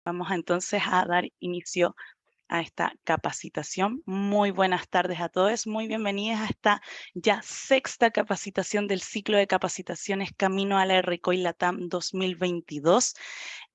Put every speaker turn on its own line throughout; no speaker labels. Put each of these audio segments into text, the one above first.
Vamos entonces a dar inicio a esta capacitación. Muy buenas tardes a todos, muy bienvenidas a esta ya sexta capacitación del ciclo de capacitaciones Camino a la RCOI Latam 2022.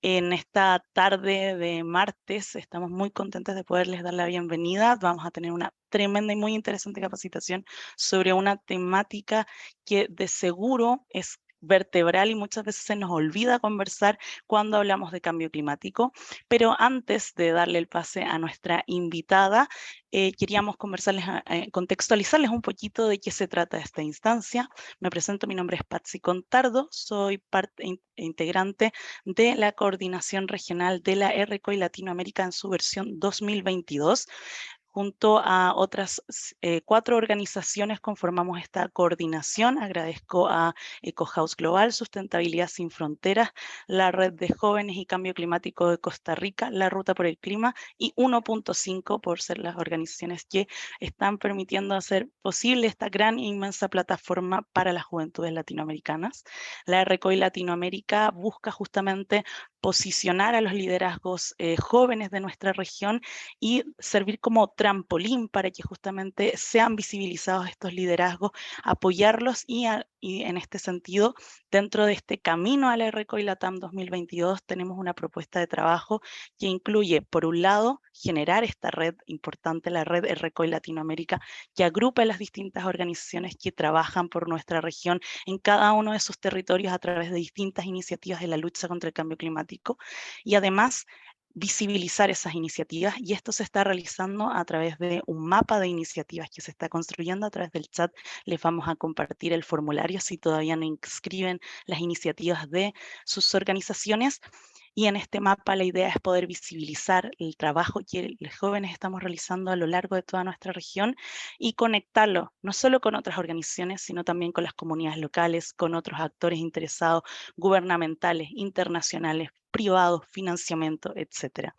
En esta tarde de martes estamos muy contentos de poderles dar la bienvenida. Vamos a tener una tremenda y muy interesante capacitación sobre una temática que de seguro es vertebral y muchas veces se nos olvida conversar cuando hablamos de cambio climático. Pero antes de darle el pase a nuestra invitada, queríamos contextualizarles un poquito de qué se trata esta instancia. Me presento, mi nombre es Patsy Contardo, soy parte integrante de la Coordinación Regional de la RCOI Latinoamérica en su versión 2022. Junto a otras 4 organizaciones conformamos esta coordinación. Agradezco a EcoHouse Global, Sustentabilidad Sin Fronteras, la Red de Jóvenes y Cambio Climático de Costa Rica, la Ruta por el Clima y 1.5 por ser las organizaciones que están permitiendo hacer posible esta gran e inmensa plataforma para las juventudes latinoamericanas. La RCOI Latinoamérica busca justamente posicionar a los liderazgos jóvenes de nuestra región y servir como trampolín para que justamente sean visibilizados estos liderazgos, apoyarlos y en este sentido, dentro de este camino a la RCOI Latam 2022, tenemos una propuesta de trabajo que incluye, por un lado, generar esta red importante, la red RCOI Latinoamérica, que agrupa las distintas organizaciones que trabajan por nuestra región en cada uno de sus territorios a través de distintas iniciativas de la lucha contra el cambio climático, y además visibilizar esas iniciativas, y esto se está realizando a través de un mapa de iniciativas que se está construyendo a través del chat. Les vamos a compartir el formulario si todavía no inscriben las iniciativas de sus organizaciones. Y en este mapa la idea es poder visibilizar el trabajo que los jóvenes estamos realizando a lo largo de toda nuestra región y conectarlo no solo con otras organizaciones, sino también con las comunidades locales, con otros actores interesados, gubernamentales, internacionales, privados, financiamiento, etcétera.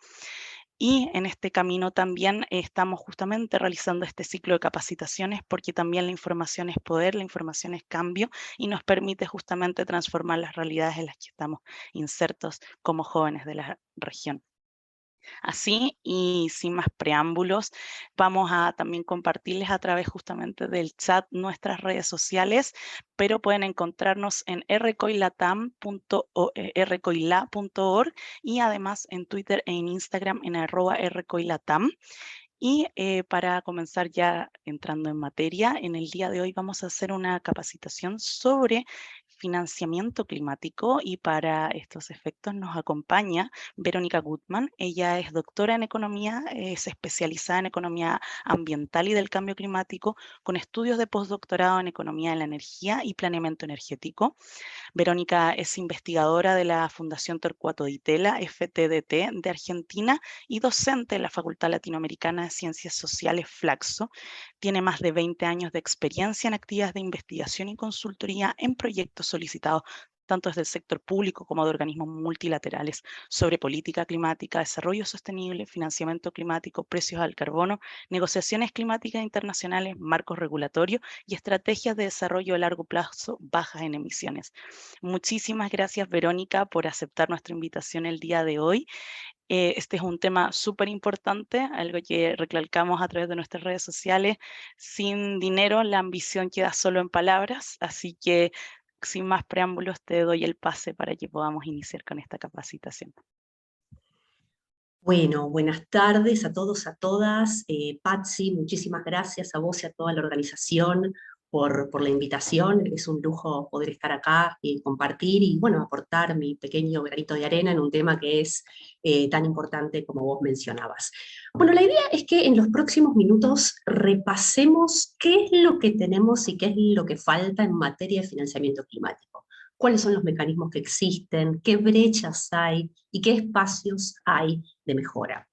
Y en este camino también estamos justamente realizando este ciclo de capacitaciones porque también la información es poder, la información es cambio y nos permite justamente transformar las realidades en las que estamos insertos como jóvenes de la región. Así, y sin más preámbulos, vamos a también compartirles a través justamente del chat nuestras redes sociales, pero pueden encontrarnos en rcoila.org y además en Twitter e en Instagram en @rcoilatam. Y para comenzar ya entrando en materia, en el día de hoy vamos a hacer una capacitación sobre financiamiento climático, y para estos efectos nos acompaña Verónica Gutman. Ella es doctora en economía, es especializada en economía ambiental y del cambio climático, con estudios de postdoctorado en economía de la energía y planeamiento energético. Verónica es investigadora de la Fundación Torcuato Di Tella, FTDT, de Argentina, y docente en la Facultad Latinoamericana de Ciencias Sociales, Flaxo. Tiene más de 20 años de experiencia en actividades de investigación y consultoría en proyectos solicitados tanto desde el sector público como de organismos multilaterales, sobre política climática, desarrollo sostenible, financiamiento climático, precios al carbono, negociaciones climáticas internacionales, marcos regulatorios y estrategias de desarrollo a largo plazo bajas en emisiones. Muchísimas gracias, Verónica, por aceptar nuestra invitación el día de hoy. Este es un tema súper importante, algo que recalcamos a través de nuestras redes sociales. Sin dinero, la ambición queda solo en palabras, así que sin más preámbulos te doy el pase para que podamos iniciar con esta capacitación.
Bueno, buenas tardes a todos, a todas. Patsy, muchísimas gracias a vos y a toda la organización por la invitación. Es un lujo poder estar acá y compartir y, bueno, aportar mi pequeño granito de arena en un tema que es tan importante como vos mencionabas. Bueno, la idea es que en los próximos minutos repasemos qué es lo que tenemos y qué es lo que falta en materia de financiamiento climático. Cuáles son los mecanismos que existen, qué brechas hay y qué espacios hay de mejora.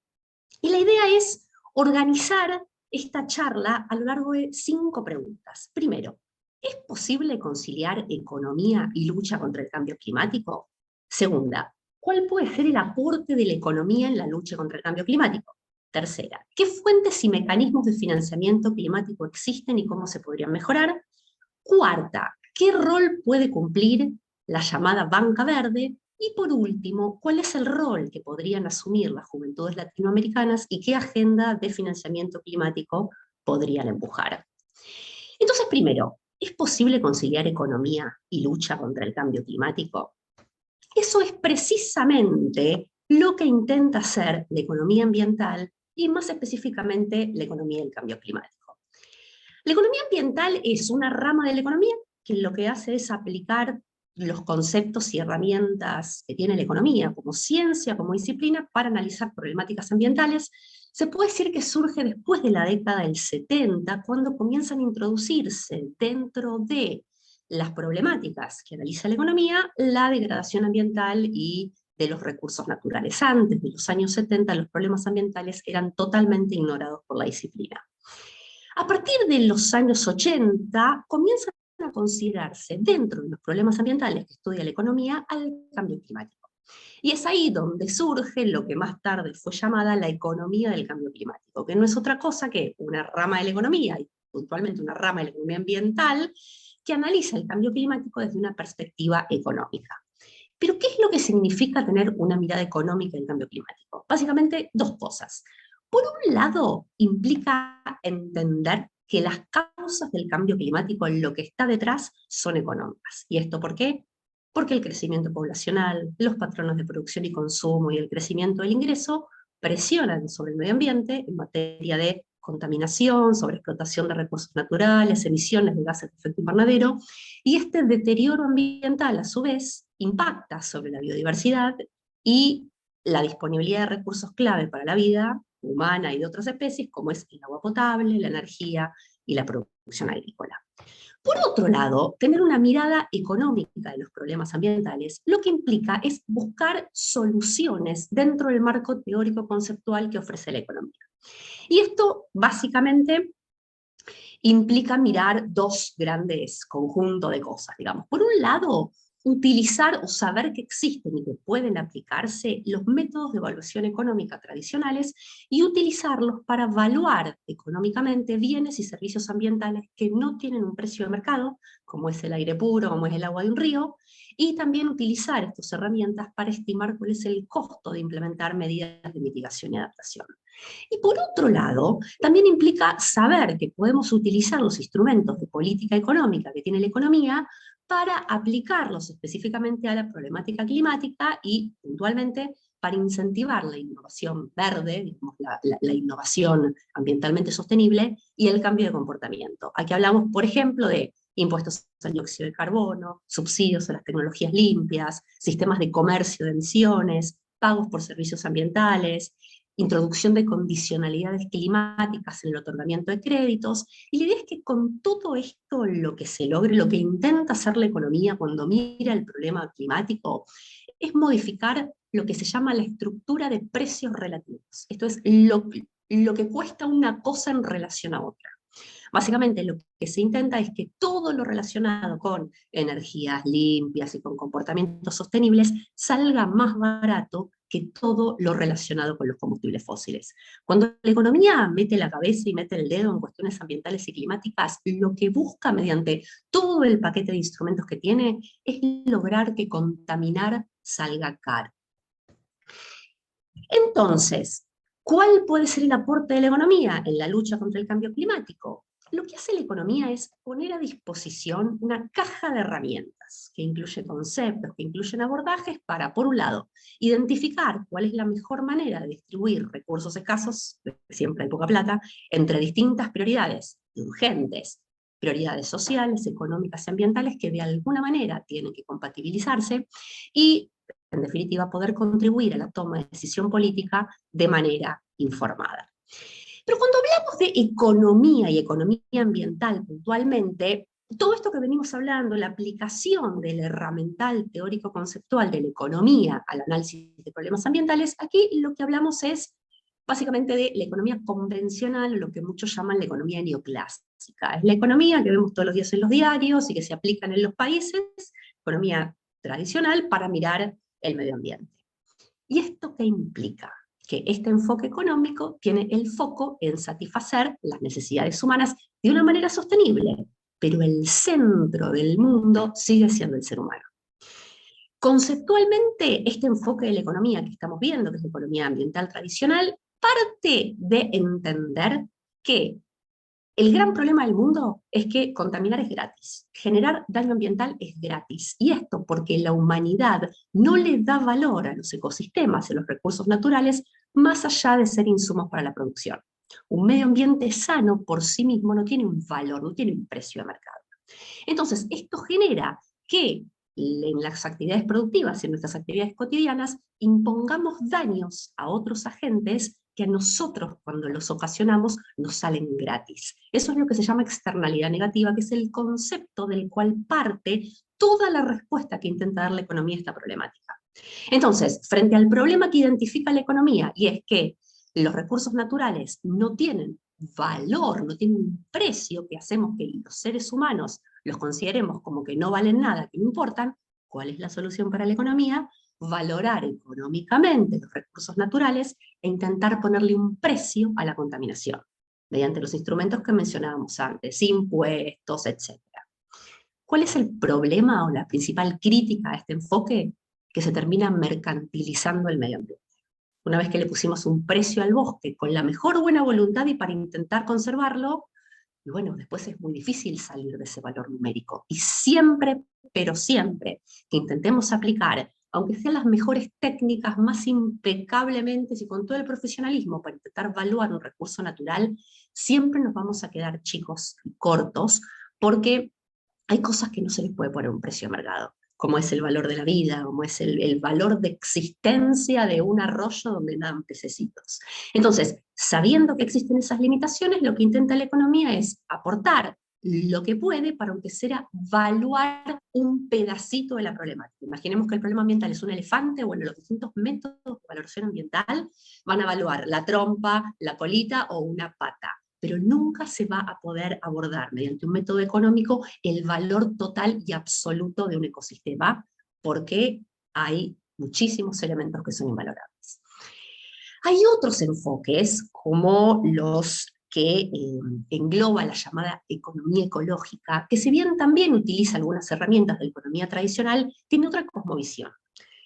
Y la idea es organizar esta charla a lo largo de 5 preguntas. Primero, ¿es posible conciliar economía y lucha contra el cambio climático? Segunda, ¿cuál puede ser el aporte de la economía en la lucha contra el cambio climático? Tercera, ¿qué fuentes y mecanismos de financiamiento climático existen y cómo se podrían mejorar? Cuarta, ¿qué rol puede cumplir la llamada banca verde? Y por último, ¿cuál es el rol que podrían asumir las juventudes latinoamericanas y qué agenda de financiamiento climático podrían empujar? Entonces, primero, ¿es posible conciliar economía y lucha contra el cambio climático? Eso es precisamente lo que intenta hacer la economía ambiental y más específicamente la economía del cambio climático. La economía ambiental es una rama de la economía que lo que hace es aplicar los conceptos y herramientas que tiene la economía como ciencia, como disciplina, para analizar problemáticas ambientales. Se puede decir que surge después de la década del 70, cuando comienzan a introducirse dentro de las problemáticas que analiza la economía, la degradación ambiental y de los recursos naturales. Antes de los años 70, los problemas ambientales eran totalmente ignorados por la disciplina. A partir de los años 80, comienzan a considerarse dentro de los problemas ambientales que estudia la economía al cambio climático. Y es ahí donde surge lo que más tarde fue llamada la economía del cambio climático, que no es otra cosa que una rama de la economía, y puntualmente una rama de la economía ambiental, que analiza el cambio climático desde una perspectiva económica. Pero ¿qué es lo que significa tener una mirada económica del cambio climático? Básicamente dos cosas. Por un lado, implica entender que las causas del cambio climático, lo que está detrás, son económicas. ¿Y esto por qué? Porque el crecimiento poblacional, los patrones de producción y consumo y el crecimiento del ingreso presionan sobre el medio ambiente en materia de contaminación, sobreexplotación de recursos naturales, emisiones de gases de efecto invernadero, y este deterioro ambiental, a su vez, impacta sobre la biodiversidad y la disponibilidad de recursos clave para la vida humana y de otras especies, como es el agua potable, la energía y la producción agrícola. Por otro lado, tener una mirada económica de los problemas ambientales, lo que implica es buscar soluciones dentro del marco teórico conceptual que ofrece la economía. Y esto básicamente implica mirar dos grandes conjuntos de cosas, digamos. Por un lado, utilizar o saber que existen y que pueden aplicarse los métodos de evaluación económica tradicionales y utilizarlos para evaluar económicamente bienes y servicios ambientales que no tienen un precio de mercado, como es el aire puro, como es el agua de un río, y también utilizar estas herramientas para estimar cuál es el costo de implementar medidas de mitigación y adaptación. Y por otro lado, también implica saber que podemos utilizar los instrumentos de política económica que tiene la economía para aplicarlos específicamente a la problemática climática y, puntualmente, para incentivar la innovación verde, digamos, la innovación ambientalmente sostenible y el cambio de comportamiento. Aquí hablamos, por ejemplo, de impuestos al dióxido de carbono, subsidios a las tecnologías limpias, sistemas de comercio de emisiones, pagos por servicios ambientales, introducción de condicionalidades climáticas en el otorgamiento de créditos, y la idea es que con todo esto lo que se logre, lo que intenta hacer la economía cuando mira el problema climático, es modificar lo que se llama la estructura de precios relativos. Esto es lo que cuesta una cosa en relación a otra. Básicamente lo que se intenta es que todo lo relacionado con energías limpias y con comportamientos sostenibles salga más barato que todo lo relacionado con los combustibles fósiles. Cuando la economía mete la cabeza y mete el dedo en cuestiones ambientales y climáticas, lo que busca mediante todo el paquete de instrumentos que tiene es lograr que contaminar salga caro. Entonces, ¿cuál puede ser el aporte de la economía en la lucha contra el cambio climático? Lo que hace la economía es poner a disposición una caja de herramientas que incluye conceptos, que incluyen abordajes para, por un lado, identificar cuál es la mejor manera de distribuir recursos escasos, siempre hay poca plata, entre distintas prioridades urgentes, prioridades sociales, económicas y ambientales que de alguna manera tienen que compatibilizarse, y en definitiva, poder contribuir a la toma de decisión política de manera informada. Pero cuando hablamos de economía y economía ambiental puntualmente, todo esto que venimos hablando, la aplicación del herramental teórico-conceptual de la economía al análisis de problemas ambientales, aquí lo que hablamos es básicamente de la economía convencional, lo que muchos llaman la economía neoclásica. Es la economía que vemos todos los días en los diarios y que se aplican en los países, economía tradicional para mirar el medio ambiente. ¿Y esto qué implica? Que este enfoque económico tiene el foco en satisfacer las necesidades humanas de una manera sostenible, pero el centro del mundo sigue siendo el ser humano. Conceptualmente, este enfoque de la economía que estamos viendo, que es la economía ambiental tradicional, parte de entender que el gran problema del mundo es que contaminar es gratis, generar daño ambiental es gratis. Y esto porque la humanidad no le da valor a los ecosistemas, a los recursos naturales, más allá de ser insumos para la producción. Un medio ambiente sano por sí mismo no tiene un valor, no tiene un precio de mercado. Entonces, esto genera que en las actividades productivas, en nuestras actividades cotidianas, impongamos daños a otros agentes que a nosotros, cuando los ocasionamos, nos salen gratis. Eso es lo que se llama externalidad negativa, que es el concepto del cual parte toda la respuesta que intenta dar la economía a esta problemática. Entonces, frente al problema que identifica la economía, y es que los recursos naturales no tienen valor, no tienen un precio que hacemos que los seres humanos los consideremos como que no valen nada, que no importan, ¿cuál es la solución para la economía? Valorar económicamente los recursos naturales e intentar ponerle un precio a la contaminación, mediante los instrumentos que mencionábamos antes, impuestos, etc. ¿Cuál es el problema o la principal crítica a este enfoque? Que se termina mercantilizando el medio ambiente. Una vez que le pusimos un precio al bosque con la mejor buena voluntad y para intentar conservarlo, y bueno, después es muy difícil salir de ese valor numérico. Y siempre, pero siempre, que intentemos aplicar, aunque sean las mejores técnicas, más impecablemente y con todo el profesionalismo para intentar evaluar un recurso natural, siempre nos vamos a quedar chicos y cortos, porque hay cosas que no se les puede poner un precio de mercado, como es el valor de la vida, como es el valor de existencia de un arroyo donde nadan pececitos. Entonces, sabiendo que existen esas limitaciones, lo que intenta la economía es aportar lo que puede para aunque sea evaluar un pedacito de la problemática. Imaginemos que el problema ambiental es un elefante, bueno, los distintos métodos de valoración ambiental van a evaluar la trompa, la colita o una pata, pero nunca se va a poder abordar mediante un método económico el valor total y absoluto de un ecosistema, porque hay muchísimos elementos que son invalorables. Hay otros enfoques, como los que engloba la llamada economía ecológica, que si bien también utiliza algunas herramientas de la economía tradicional, tiene otra cosmovisión.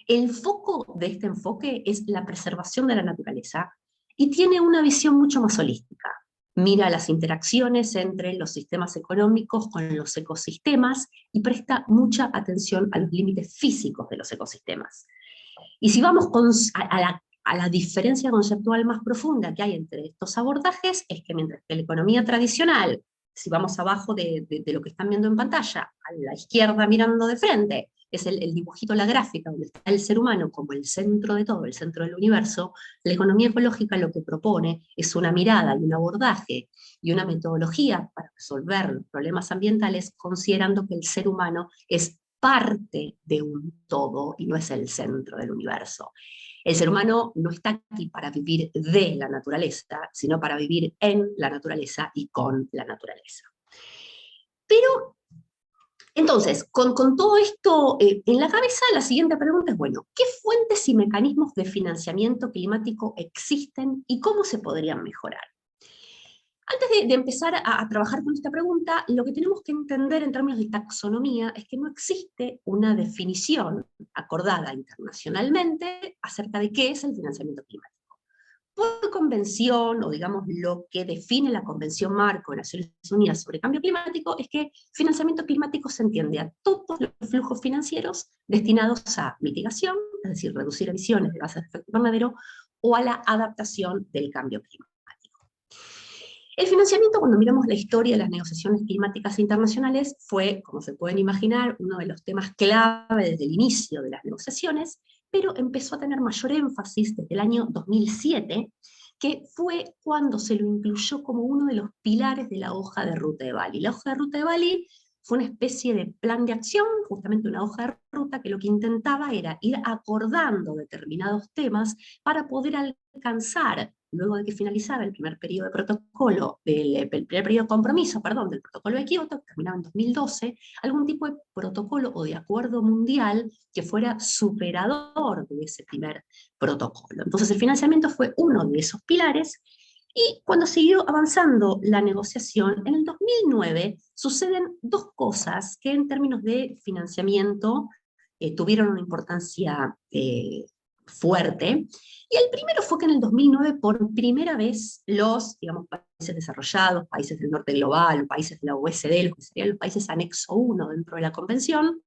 El foco de este enfoque es la preservación de la naturaleza y tiene una visión mucho más holística. Mira las interacciones entre los sistemas económicos con los ecosistemas y presta mucha atención a los límites físicos de los ecosistemas. Y si vamos a la diferencia conceptual más profunda que hay entre estos abordajes, es que mientras que la economía tradicional, si vamos abajo de lo que están viendo en pantalla, a la izquierda mirando de frente, es el dibujito, la gráfica, donde está el ser humano como el centro de todo, el centro del universo, la economía ecológica lo que propone es una mirada y un abordaje y una metodología para resolver los problemas ambientales, considerando que el ser humano es parte de un todo y no es el centro del universo. El ser humano no está aquí para vivir de la naturaleza, sino para vivir en la naturaleza y con la naturaleza. Pero, entonces, con todo esto en la cabeza, la siguiente pregunta es, bueno, ¿qué fuentes y mecanismos de financiamiento climático existen y cómo se podrían mejorar? Antes de empezar a trabajar con esta pregunta, lo que tenemos que entender en términos de taxonomía es que no existe una definición acordada internacionalmente acerca de qué es el financiamiento climático. Por convención, o digamos lo que define la Convención Marco de Naciones Unidas sobre Cambio Climático, es que financiamiento climático se entiende a todos los flujos financieros destinados a mitigación, es decir, reducir emisiones de gases de efecto invernadero, o a la adaptación del cambio climático. El financiamiento, cuando miramos la historia de las negociaciones climáticas internacionales, fue, como se pueden imaginar, uno de los temas clave desde el inicio de las negociaciones, pero empezó a tener mayor énfasis desde el año 2007, que fue cuando se lo incluyó como uno de los pilares de la hoja de ruta de Bali. La hoja de ruta de Bali fue una especie de plan de acción, justamente una hoja de ruta que lo que intentaba era ir acordando determinados temas para poder alcanzar, luego de que finalizara el primer periodo de protocolo, el primer periodo de compromiso, perdón, del protocolo de Kioto, que terminaba en 2012, algún tipo de protocolo o de acuerdo mundial que fuera superador de ese primer protocolo. Entonces el financiamiento fue uno de esos pilares, y cuando siguió avanzando la negociación, en el 2009 suceden dos cosas que en términos de financiamiento tuvieron una importancia fuerte. Y el primero fue que en el 2009, por primera vez, los, digamos, países desarrollados, países del norte global, países de la OECD, los que serían los países anexo 1 dentro de la convención,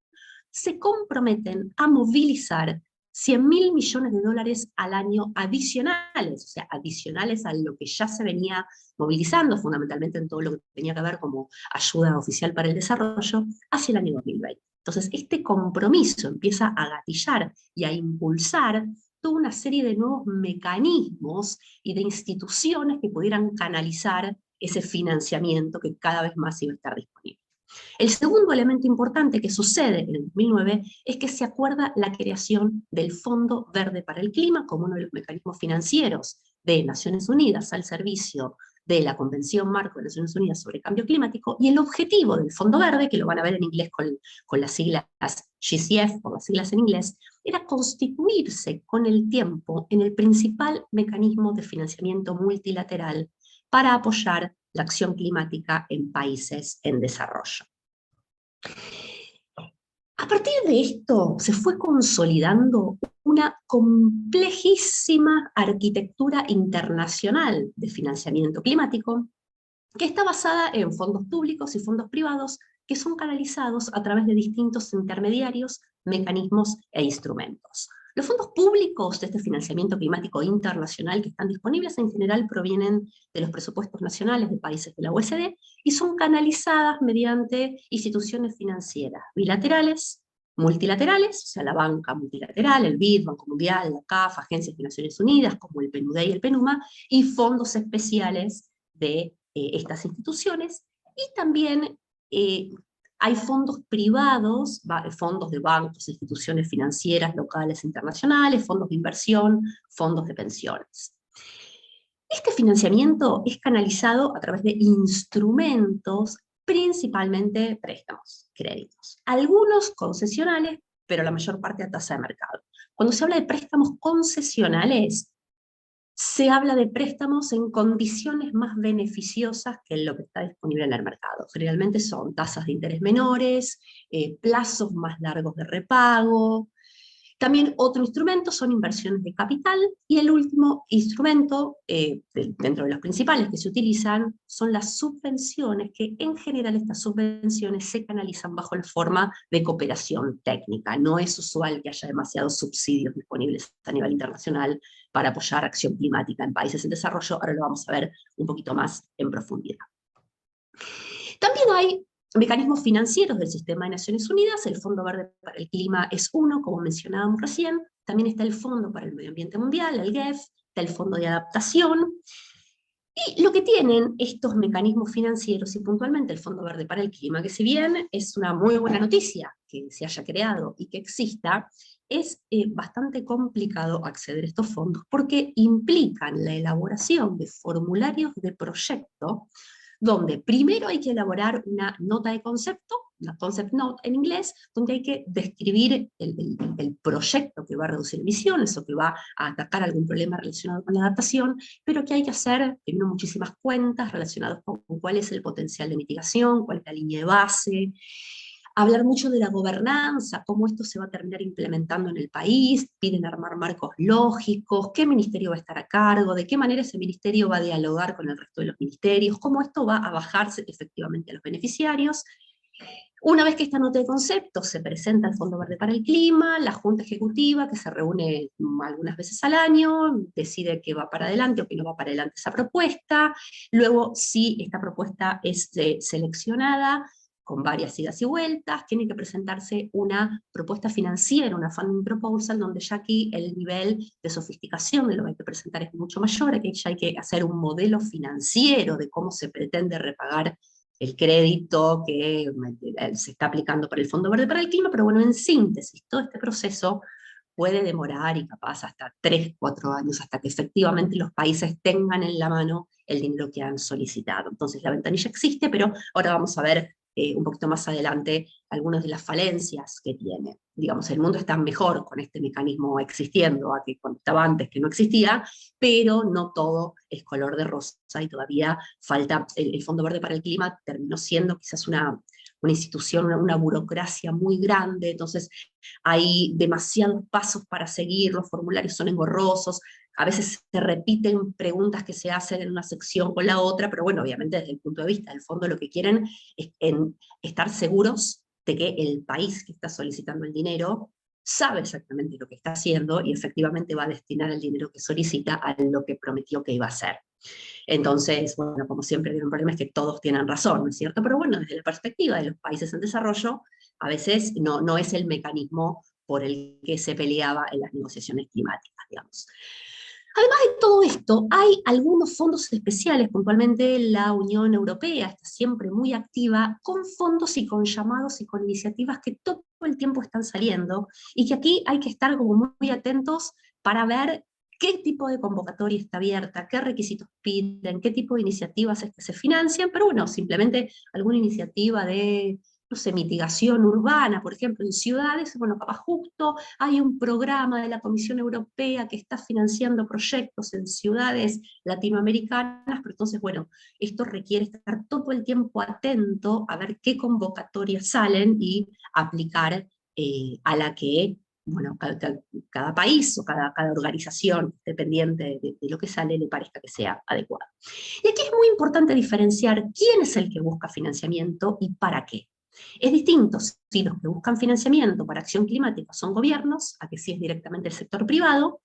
se comprometen a movilizar 100.000 millones de dólares al año adicionales, o sea, adicionales a lo que ya se venía movilizando, fundamentalmente en todo lo que tenía que ver como ayuda oficial para el desarrollo, hacia el año 2020. Entonces, este compromiso empieza a gatillar y a impulsar toda una serie de nuevos mecanismos y de instituciones que pudieran canalizar ese financiamiento que cada vez más iba a estar disponible. El segundo elemento importante que sucede en el 2009 es que se acuerda la creación del Fondo Verde para el Clima como uno de los mecanismos financieros de Naciones Unidas al servicio de la Convención Marco de Naciones Unidas sobre Cambio Climático, y el objetivo del Fondo Verde, que lo van a ver en inglés con las siglas GCF, por las siglas en inglés, era constituirse con el tiempo en el principal mecanismo de financiamiento multilateral para apoyar la acción climática en países en desarrollo. A partir de esto se fue consolidando una complejísima arquitectura internacional de financiamiento climático que está basada en fondos públicos y fondos privados que son canalizados a través de distintos intermediarios, mecanismos e instrumentos. Los fondos públicos de este financiamiento climático internacional que están disponibles en general provienen de los presupuestos nacionales de países de la OECD y son canalizadas mediante instituciones financieras bilaterales, multilaterales, o sea, la banca multilateral, el BID, Banco Mundial, la CAF, agencias de Naciones Unidas como el PNUD y el PNUMA, y fondos especiales de estas instituciones, y también hay fondos privados, fondos de bancos, instituciones financieras locales e internacionales, fondos de inversión, fondos de pensiones. Este financiamiento es canalizado a través de instrumentos, principalmente préstamos, créditos. Algunos concesionales, pero la mayor parte a tasa de mercado. Cuando se habla de préstamos concesionales, se habla de préstamos en condiciones más beneficiosas que lo que está disponible en el mercado. Generalmente son tasas de interés menores, plazos más largos de repago. También otro instrumento son inversiones de capital, y el último instrumento, dentro de los principales que se utilizan, son las subvenciones, que en general estas subvenciones se canalizan bajo la forma de cooperación técnica. No es usual que haya demasiados subsidios disponibles a nivel internacional para apoyar acción climática en países en desarrollo. Ahora lo vamos a ver un poquito más en profundidad. También hay mecanismos financieros del sistema de Naciones Unidas. El Fondo Verde para el Clima es uno, como mencionábamos recién. También está el Fondo para el Medio Ambiente Mundial, el GEF, está el Fondo de Adaptación. Y lo que tienen estos mecanismos financieros, y puntualmente el Fondo Verde para el Clima, que si bien es una muy buena noticia que se haya creado y que exista, es bastante complicado acceder a estos fondos porque implican la elaboración de formularios de proyecto, donde primero hay que elaborar una nota de concepto, una concept note en inglés, donde hay que describir el proyecto que va a reducir emisiones o que va a atacar algún problema relacionado con la adaptación, pero que hay que hacer primero muchísimas cuentas relacionadas con cuál es el potencial de mitigación, cuál es la línea de base, hablar mucho de la gobernanza, cómo esto se va a terminar implementando en el país, piden armar marcos lógicos, qué ministerio va a estar a cargo, de qué manera ese ministerio va a dialogar con el resto de los ministerios, cómo esto va a bajarse efectivamente a los beneficiarios. Una vez que esta nota de concepto se presenta al Fondo Verde para el Clima, la Junta Ejecutiva, que se reúne algunas veces al año, decide que va para adelante o que no va para adelante esa propuesta. Luego, si esta propuesta es seleccionada, con varias idas y vueltas, tiene que presentarse una propuesta financiera, una funding proposal, donde ya aquí el nivel de sofisticación de lo que hay que presentar es mucho mayor. Aquí ya hay que hacer un modelo financiero de cómo se pretende repagar el crédito que se está aplicando para el Fondo Verde para el Clima, pero bueno, en síntesis, todo este proceso puede demorar y capaz hasta 3, 4 años hasta que efectivamente los países tengan en la mano el dinero que han solicitado. Entonces la ventanilla existe, pero ahora vamos a ver un poquito más adelante algunas de las falencias que tiene. Digamos, el mundo está mejor con este mecanismo existiendo a que cuando estaba antes, que no existía, pero no todo es color de rosa y todavía falta. El Fondo Verde para el Clima terminó siendo quizás una institución, una burocracia muy grande, entonces hay demasiados pasos para seguir, los formularios son engorrosos, a veces se repiten preguntas que se hacen en una sección con la otra, pero bueno, obviamente desde el punto de vista del fondo lo que quieren es estar seguros de que el país que está solicitando el dinero sabe exactamente lo que está haciendo y efectivamente va a destinar el dinero que solicita a lo que prometió que iba a hacer. Entonces, bueno, como siempre, el problema es que todos tienen razón, ¿no es cierto? Pero bueno, desde la perspectiva de los países en desarrollo, a veces no es el mecanismo por el que se peleaba en las negociaciones climáticas, digamos. Además de todo esto, hay algunos fondos especiales, puntualmente la Unión Europea está siempre muy activa con fondos y con llamados y con iniciativas que todo el tiempo están saliendo y que aquí hay que estar como muy atentos para ver qué tipo de convocatoria está abierta, qué requisitos piden, qué tipo de iniciativas es que se financian, pero bueno, simplemente alguna iniciativa de, no sé, mitigación urbana, por ejemplo, en ciudades, bueno, capaz justo hay un programa de la Comisión Europea que está financiando proyectos en ciudades latinoamericanas, pero entonces, bueno, esto requiere estar todo el tiempo atento a ver qué convocatorias salen y aplicar a la que, bueno, cada país o cada organización dependiente de lo que sale le parezca que sea adecuado. Y aquí es muy importante diferenciar quién es el que busca financiamiento y para qué. Es distinto si los que buscan financiamiento para acción climática son gobiernos, a que si es directamente el sector privado,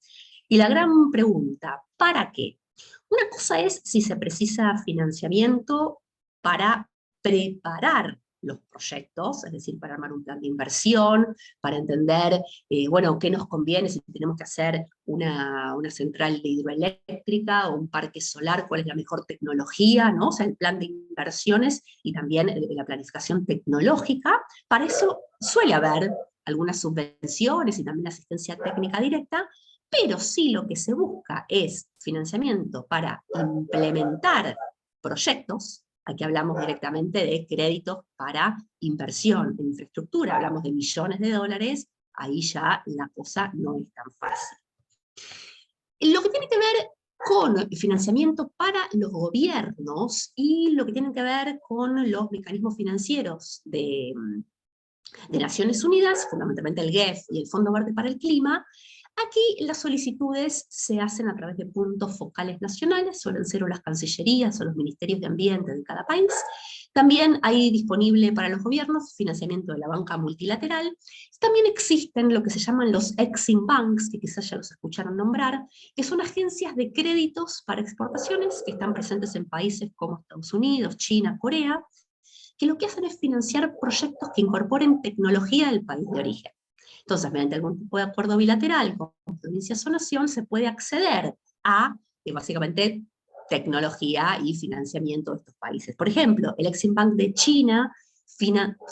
y la gran pregunta, ¿para qué? Una cosa es si se precisa financiamiento para preparar los proyectos, es decir, para armar un plan de inversión, para entender, bueno, qué nos conviene si tenemos que hacer una central de hidroeléctrica o un parque solar, cuál es la mejor tecnología, ¿no? O sea, el plan de inversiones y también la planificación tecnológica. Para eso suele haber algunas subvenciones y también asistencia técnica directa, pero sí lo que se busca es financiamiento para implementar proyectos. Aquí hablamos directamente de créditos para inversión en infraestructura, hablamos de millones de dólares, ahí ya la cosa no es tan fácil. Lo que tiene que ver con financiamiento para los gobiernos y lo que tiene que ver con los mecanismos financieros de Naciones Unidas, fundamentalmente el GEF y el Fondo Verde para el Clima, aquí las solicitudes se hacen a través de puntos focales nacionales, suelen ser o las cancillerías o los ministerios de ambiente de cada país. También hay disponible para los gobiernos financiamiento de la banca multilateral. También existen lo que se llaman los Exim Banks, que quizás ya los escucharon nombrar, que son agencias de créditos para exportaciones que están presentes en países como Estados Unidos, China, Corea, que lo que hacen es financiar proyectos que incorporen tecnología del país de origen. Entonces, mediante algún tipo de acuerdo bilateral con provincias o nación, se puede acceder a, básicamente, tecnología y financiamiento de estos países. Por ejemplo, el Exim Bank de China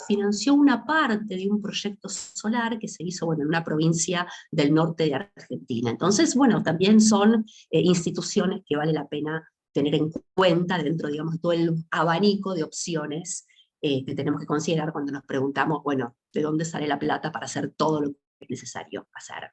financió una parte de un proyecto solar que se hizo, bueno, en una provincia del norte de Argentina. Entonces, bueno, también son instituciones que vale la pena tener en cuenta dentro, digamos, de todo el abanico de opciones que tenemos que considerar cuando nos preguntamos, bueno, ¿de dónde sale la plata para hacer todo lo que es necesario hacer?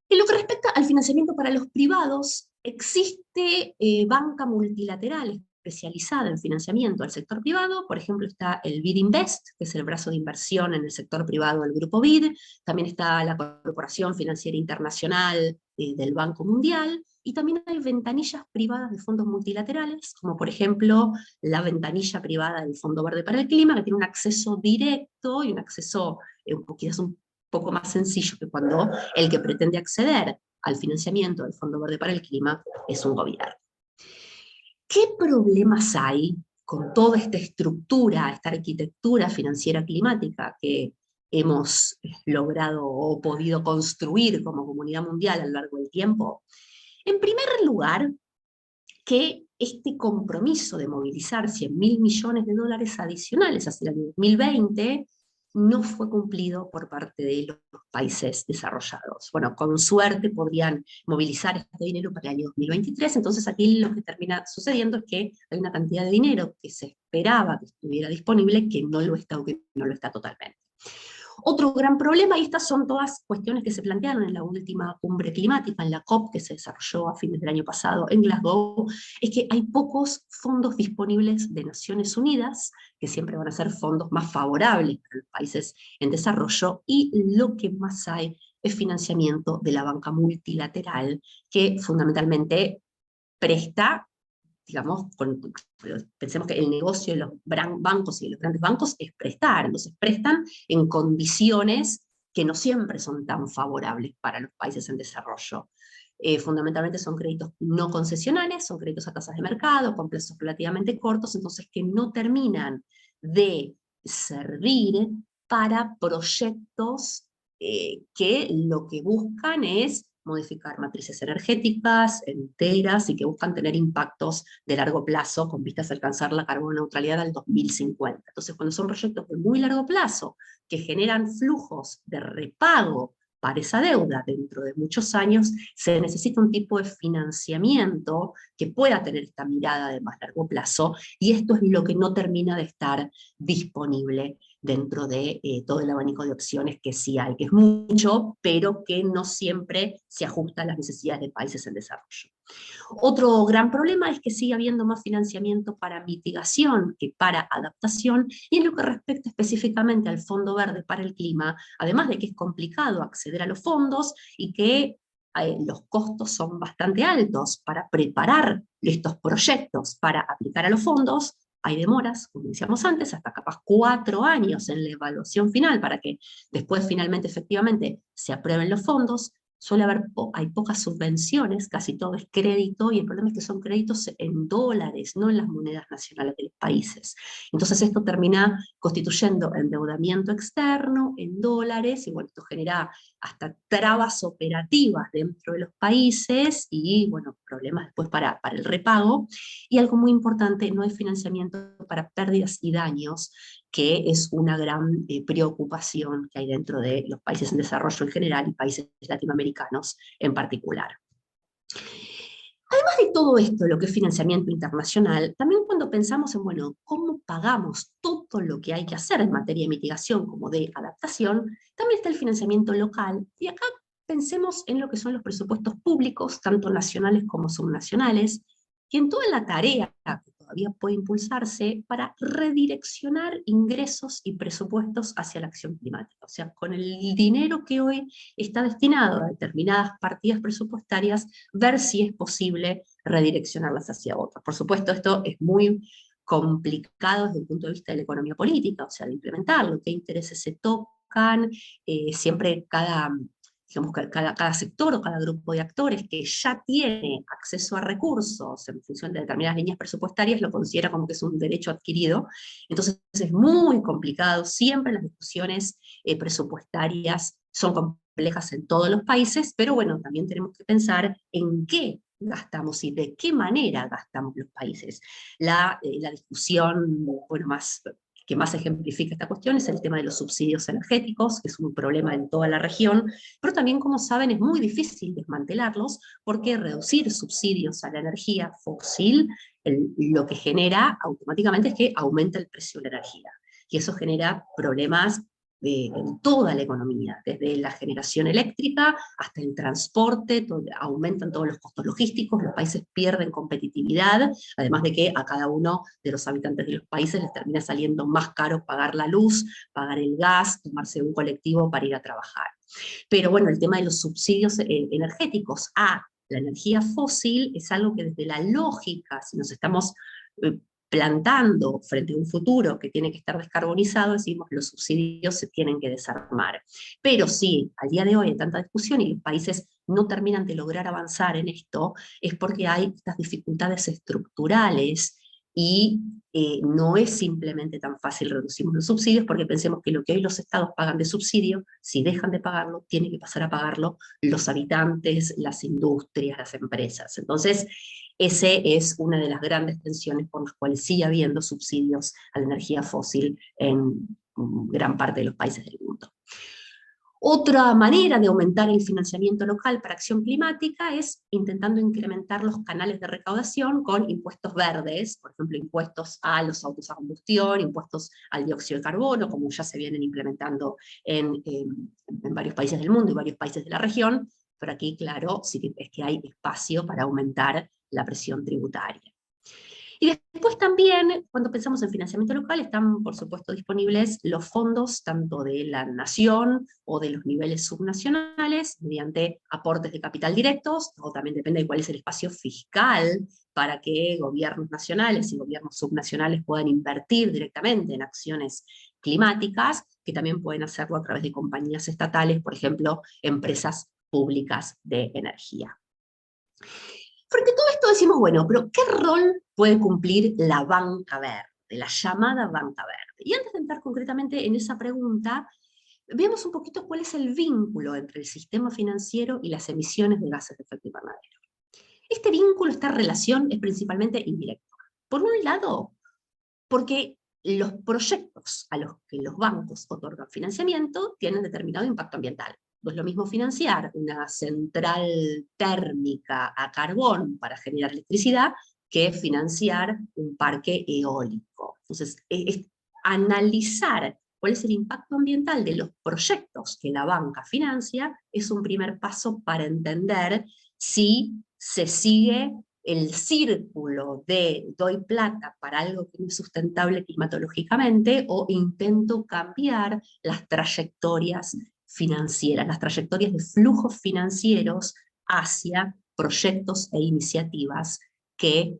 En lo que respecta al financiamiento para los privados, existe banca multilateral especializada en financiamiento al sector privado. Por ejemplo, está el BID Invest, que es el brazo de inversión en el sector privado del grupo BID. También está la Corporación Financiera Internacional del Banco Mundial. Y también hay ventanillas privadas de fondos multilaterales, como por ejemplo la ventanilla privada del Fondo Verde para el Clima, que tiene un acceso directo y un acceso quizás un poco más sencillo que cuando el que pretende acceder al financiamiento del Fondo Verde para el Clima es un gobierno. ¿Qué problemas hay con toda esta estructura, esta arquitectura financiera climática que hemos logrado o podido construir como comunidad mundial a lo largo del tiempo? En primer lugar, que este compromiso de movilizar 100.000 millones de dólares adicionales hacia el año 2020 no fue cumplido por parte de los países desarrollados. Bueno, con suerte podrían movilizar este dinero para el año 2023, entonces aquí lo que termina sucediendo es que hay una cantidad de dinero que se esperaba que estuviera disponible que no lo está o que no lo está totalmente. Otro gran problema, y estas son todas cuestiones que se plantearon en la última cumbre climática, en la COP, que se desarrolló a fines del año pasado en Glasgow, es que hay pocos fondos disponibles de Naciones Unidas, que siempre van a ser fondos más favorables para los países en desarrollo, y lo que más hay es financiamiento de la banca multilateral, que fundamentalmente presta, digamos, pensemos que el negocio de los bancos y de los grandes bancos es prestar, entonces prestan en condiciones que no siempre son tan favorables para los países en desarrollo. Fundamentalmente son créditos no concesionales, son créditos a tasas de mercado, con plazos relativamente cortos, entonces que no terminan de servir para proyectos que lo que buscan es modificar matrices energéticas enteras y que buscan tener impactos de largo plazo con vistas a alcanzar la carbono neutralidad al 2050. Entonces, cuando son proyectos de muy largo plazo que generan flujos de repago para esa deuda dentro de muchos años, se necesita un tipo de financiamiento que pueda tener esta mirada de más largo plazo, y esto es lo que no termina de estar disponible dentro de todo el abanico de opciones que sí hay, que es mucho, pero que no siempre se ajusta a las necesidades de países en desarrollo. Otro gran problema es que sigue habiendo más financiamiento para mitigación que para adaptación, y en lo que respecta específicamente al Fondo Verde para el Clima, además de que es complicado acceder a los fondos y que los costos son bastante altos para preparar estos proyectos para aplicar a los fondos, hay demoras, como decíamos antes, hasta capaz 4 años en la evaluación final para que después finalmente efectivamente se aprueben los fondos. Suele haber, hay pocas subvenciones, casi todo es crédito, y el problema es que son créditos en dólares, no en las monedas nacionales de los países. Entonces esto termina constituyendo endeudamiento externo en dólares, y bueno, esto genera hasta trabas operativas dentro de los países, y bueno, problemas después para el repago. Y algo muy importante, no hay financiamiento para pérdidas y daños, que es una gran preocupación que hay dentro de los países en desarrollo en general y países latinoamericanos en particular. Además de todo esto, lo que es financiamiento internacional, también cuando pensamos en, bueno, cómo pagamos todo lo que hay que hacer en materia de mitigación como de adaptación, también está el financiamiento local, y acá pensemos en lo que son los presupuestos públicos, tanto nacionales como subnacionales, y en toda la tarea que todavía puede impulsarse para redireccionar ingresos y presupuestos hacia la acción climática. O sea, con el dinero que hoy está destinado a determinadas partidas presupuestarias, ver si es posible redireccionarlas hacia otras. Por supuesto, esto es muy complicado desde el punto de vista de la economía política, o sea, de implementarlo, qué intereses se tocan, siempre digamos, cada sector o cada grupo de actores que ya tiene acceso a recursos en función de determinadas líneas presupuestarias lo considera como que es un derecho adquirido. Entonces es muy complicado, siempre las discusiones presupuestarias son complejas en todos los países, pero bueno, también tenemos que pensar en qué gastamos y de qué manera gastamos los países. La discusión, bueno, que más ejemplifica esta cuestión es el tema de los subsidios energéticos, que es un problema en toda la región, pero también, como saben, es muy difícil desmantelarlos, porque reducir subsidios a la energía fósil lo que genera automáticamente es que aumenta el precio de la energía, y eso genera problemas en toda la economía, desde la generación eléctrica hasta el transporte, aumentan todos los costos logísticos, los países pierden competitividad, además de que a cada uno de los habitantes de los países les termina saliendo más caro pagar la luz, pagar el gas, tomarse un colectivo para ir a trabajar. Pero bueno, el tema de los subsidios energéticos a la energía fósil es algo que desde la lógica, si nos estamos plantando frente a un futuro que tiene que estar descarbonizado, decimos los subsidios se tienen que desarmar. Pero sí, al día de hoy hay tanta discusión y los países no terminan de lograr avanzar en esto, es porque hay estas dificultades estructurales, y no es simplemente tan fácil reducir los subsidios, porque pensemos que lo que hoy los estados pagan de subsidio, si dejan de pagarlo, tienen que pasar a pagarlo los habitantes, las industrias, las empresas. Entonces, esa es una de las grandes tensiones por las cuales sigue habiendo subsidios a la energía fósil en gran parte de los países del mundo. Otra manera de aumentar el financiamiento local para acción climática es intentando incrementar los canales de recaudación con impuestos verdes, por ejemplo, impuestos a los autos a combustión, impuestos al dióxido de carbono, como ya se vienen implementando en varios países del mundo y varios países de la región, pero aquí, claro, sí que es que hay espacio para aumentar la presión tributaria. Y después también, cuando pensamos en financiamiento local, están, por supuesto, disponibles los fondos tanto de la nación o de los niveles subnacionales, mediante aportes de capital directos, o también depende de cuál es el espacio fiscal para que gobiernos nacionales y gobiernos subnacionales puedan invertir directamente en acciones climáticas, que también pueden hacerlo a través de compañías estatales, por ejemplo, empresas públicas de energía. Frente a todo esto decimos, bueno, pero ¿qué rol puede cumplir la banca verde, la llamada banca verde? Y antes de entrar concretamente en esa pregunta, veamos un poquito cuál es el vínculo entre el sistema financiero y las emisiones de gases de efecto invernadero. Este vínculo, esta relación, es principalmente indirecta. Por un lado, porque los proyectos a los que los bancos otorgan financiamiento tienen determinado impacto ambiental. No es lo mismo financiar una central térmica a carbón para generar electricidad que financiar un parque eólico. Entonces, analizar cuál es el impacto ambiental de los proyectos que la banca financia es un primer paso para entender si se sigue el círculo de doy plata para algo que no es sustentable climatológicamente o intento cambiar las trayectorias financieras, las trayectorias de flujos financieros hacia proyectos e iniciativas que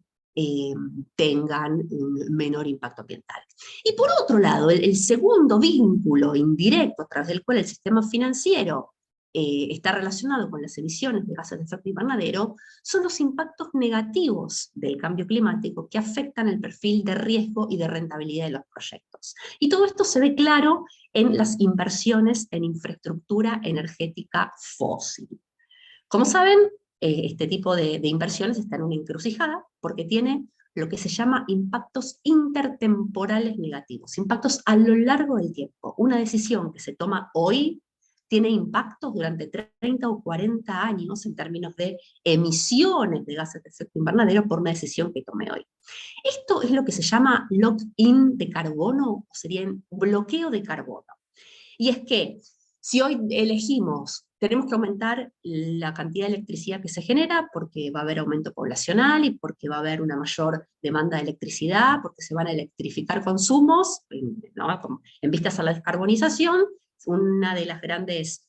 tengan un menor impacto ambiental. Y por otro lado, el segundo vínculo indirecto a través del cual el sistema financiero está relacionado con las emisiones de gases de efecto invernadero son los impactos negativos del cambio climático que afectan el perfil de riesgo y de rentabilidad de los proyectos. Y todo esto se ve claro en las inversiones en infraestructura energética fósil. Como saben, este tipo de inversiones está en una encrucijada porque tiene lo que se llama impactos intertemporales negativos, impactos a lo largo del tiempo. Una decisión que se toma hoy tiene impactos durante 30 o 40 años en términos de emisiones de gases de efecto invernadero por una decisión que tomé hoy. Esto es lo que se llama lock-in de carbono, o sería un bloqueo de carbono. Y es que si hoy elegimos, tenemos que aumentar la cantidad de electricidad que se genera porque va a haber aumento poblacional y porque va a haber una mayor demanda de electricidad, porque se van a electrificar consumos, ¿no? En vistas a la descarbonización, una de las grandes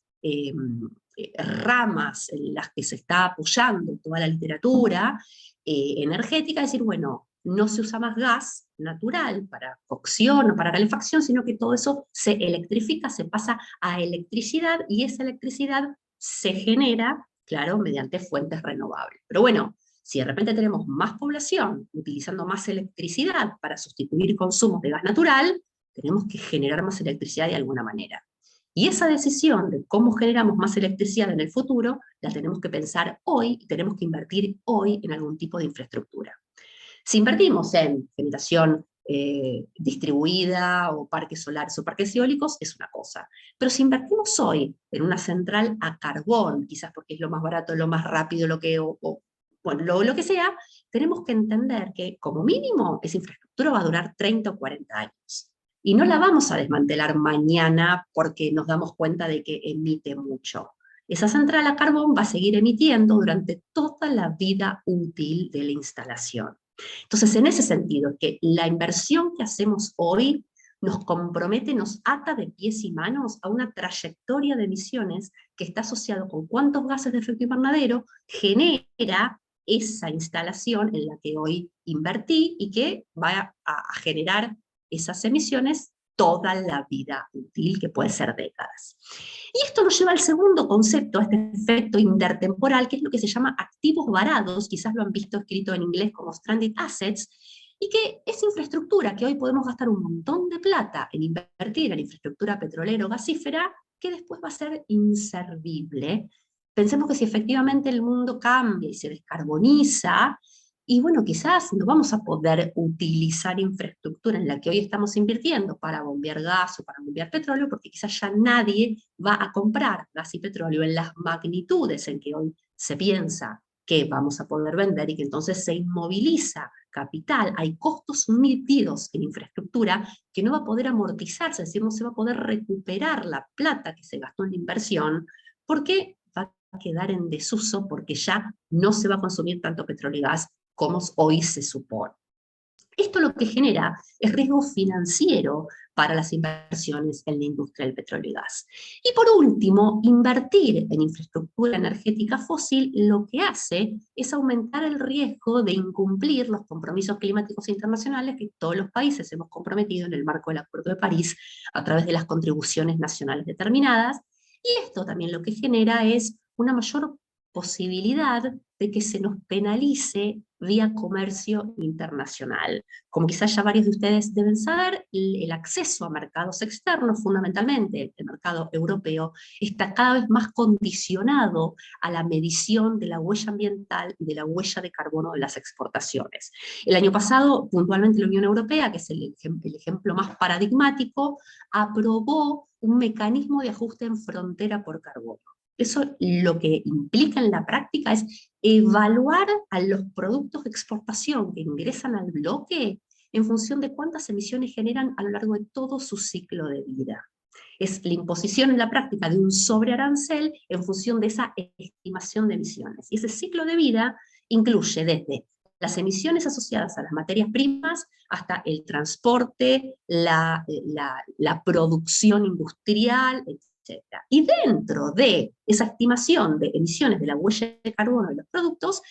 ramas en las que se está apoyando toda la literatura energética, es decir, bueno, no se usa más gas natural para cocción o para calefacción, sino que todo eso se electrifica, se pasa a electricidad y esa electricidad se genera, claro, mediante fuentes renovables. Pero bueno, si de repente tenemos más población utilizando más electricidad para sustituir consumos de gas natural, tenemos que generar más electricidad de alguna manera. Y esa decisión de cómo generamos más electricidad en el futuro, la tenemos que pensar hoy y tenemos que invertir hoy en algún tipo de infraestructura. Si invertimos en generación distribuida o parques solares o parques eólicos, es una cosa. Pero si invertimos hoy en una central a carbón, quizás porque es lo más barato, lo más rápido, bueno, lo que sea, tenemos que entender que como mínimo esa infraestructura va a durar 30 o 40 años. Y no la vamos a desmantelar mañana porque nos damos cuenta de que emite mucho. Esa central a carbón va a seguir emitiendo durante toda la vida útil de la instalación. Entonces, en ese sentido, que la inversión que hacemos hoy nos compromete, nos ata de pies y manos a una trayectoria de emisiones que está asociado con cuántos gases de efecto invernadero genera esa instalación en la que hoy invertí y que va a generar esas emisiones toda la vida útil, que puede ser décadas. Y esto nos lleva al segundo concepto, a este efecto intertemporal, que es lo que se llama activos varados, quizás lo han visto escrito en inglés como stranded assets, y que es infraestructura, que hoy podemos gastar un montón de plata en invertir en infraestructura petrolera o gasífera, que después va a ser inservible. Pensemos que si efectivamente el mundo cambia y se descarboniza, Y bueno, quizás no vamos a poder utilizar infraestructura en la que hoy estamos invirtiendo para bombear gas o para bombear petróleo, porque quizás ya nadie va a comprar gas y petróleo en las magnitudes en que hoy se piensa que vamos a poder vender, y que entonces se inmoviliza capital, hay costos metidos en infraestructura que no va a poder amortizarse, es decir, no se va a poder recuperar la plata que se gastó en la inversión, porque va a quedar en desuso, porque ya no se va a consumir tanto petróleo y gas como hoy se supone. Esto lo que genera es riesgo financiero para las inversiones en la industria del petróleo y gas. Y por último, invertir en infraestructura energética fósil lo que hace es aumentar el riesgo de incumplir los compromisos climáticos internacionales que todos los países hemos comprometido en el marco del Acuerdo de París a través de las contribuciones nacionales determinadas. Y esto también lo que genera es una mayor posibilidad de que se nos penalice vía comercio internacional. Como quizás ya varios de ustedes deben saber, el acceso a mercados externos, fundamentalmente el mercado europeo, está cada vez más condicionado a la medición de la huella ambiental y de la huella de carbono de las exportaciones. El año pasado, puntualmente la Unión Europea, que es el ejemplo más paradigmático, aprobó un mecanismo de ajuste en frontera por carbono. Eso lo que implica en la práctica es evaluar a los productos de exportación que ingresan al bloque en función de cuántas emisiones generan a lo largo de todo su ciclo de vida. Es la imposición en la práctica de un sobrearancel en función de esa estimación de emisiones. Y ese ciclo de vida incluye desde las emisiones asociadas a las materias primas hasta el transporte, la producción industrial, etc. Y dentro de esa estimación de emisiones de la huella de carbono de los productos,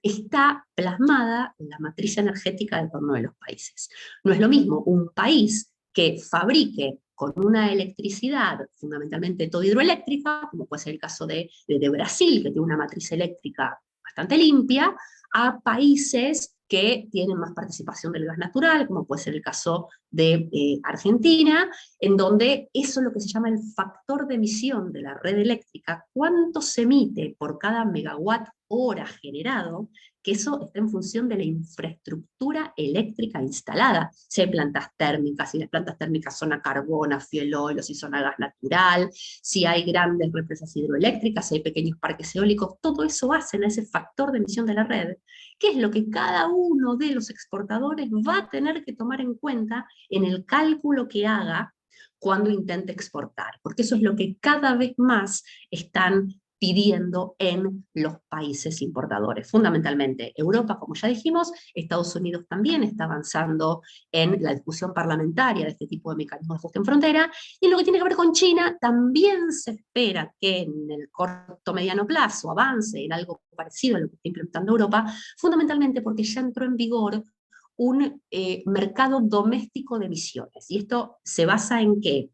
está plasmada la matriz energética de cada uno de los países. No es lo mismo un país que fabrique con una electricidad fundamentalmente todo hidroeléctrica, como puede ser el caso de Brasil, que tiene una matriz eléctrica bastante limpia, a países que tienen más participación del gas natural, como puede ser el caso de Argentina, en donde eso es lo que se llama el factor de emisión de la red eléctrica, cuánto se emite por cada megawatt hora generado, que eso está en función de la infraestructura eléctrica instalada. Si hay plantas térmicas, si las plantas térmicas son a carbón, a fuel, o si son a gas natural, si hay grandes represas hidroeléctricas, si hay pequeños parques eólicos, todo eso hace en ese factor de emisión de la red, que es lo que cada uno de los exportadores va a tener que tomar en cuenta en el cálculo que haga cuando intente exportar, porque eso es lo que cada vez más están pidiendo en los países importadores. Fundamentalmente Europa, como ya dijimos, Estados Unidos también está avanzando en la discusión parlamentaria de este tipo de mecanismos de ajuste en frontera, y en lo que tiene que ver con China, también se espera que en el corto mediano plazo avance en algo parecido a lo que está implementando Europa, fundamentalmente porque ya entró en vigor un mercado doméstico de emisiones. Y esto se basa en que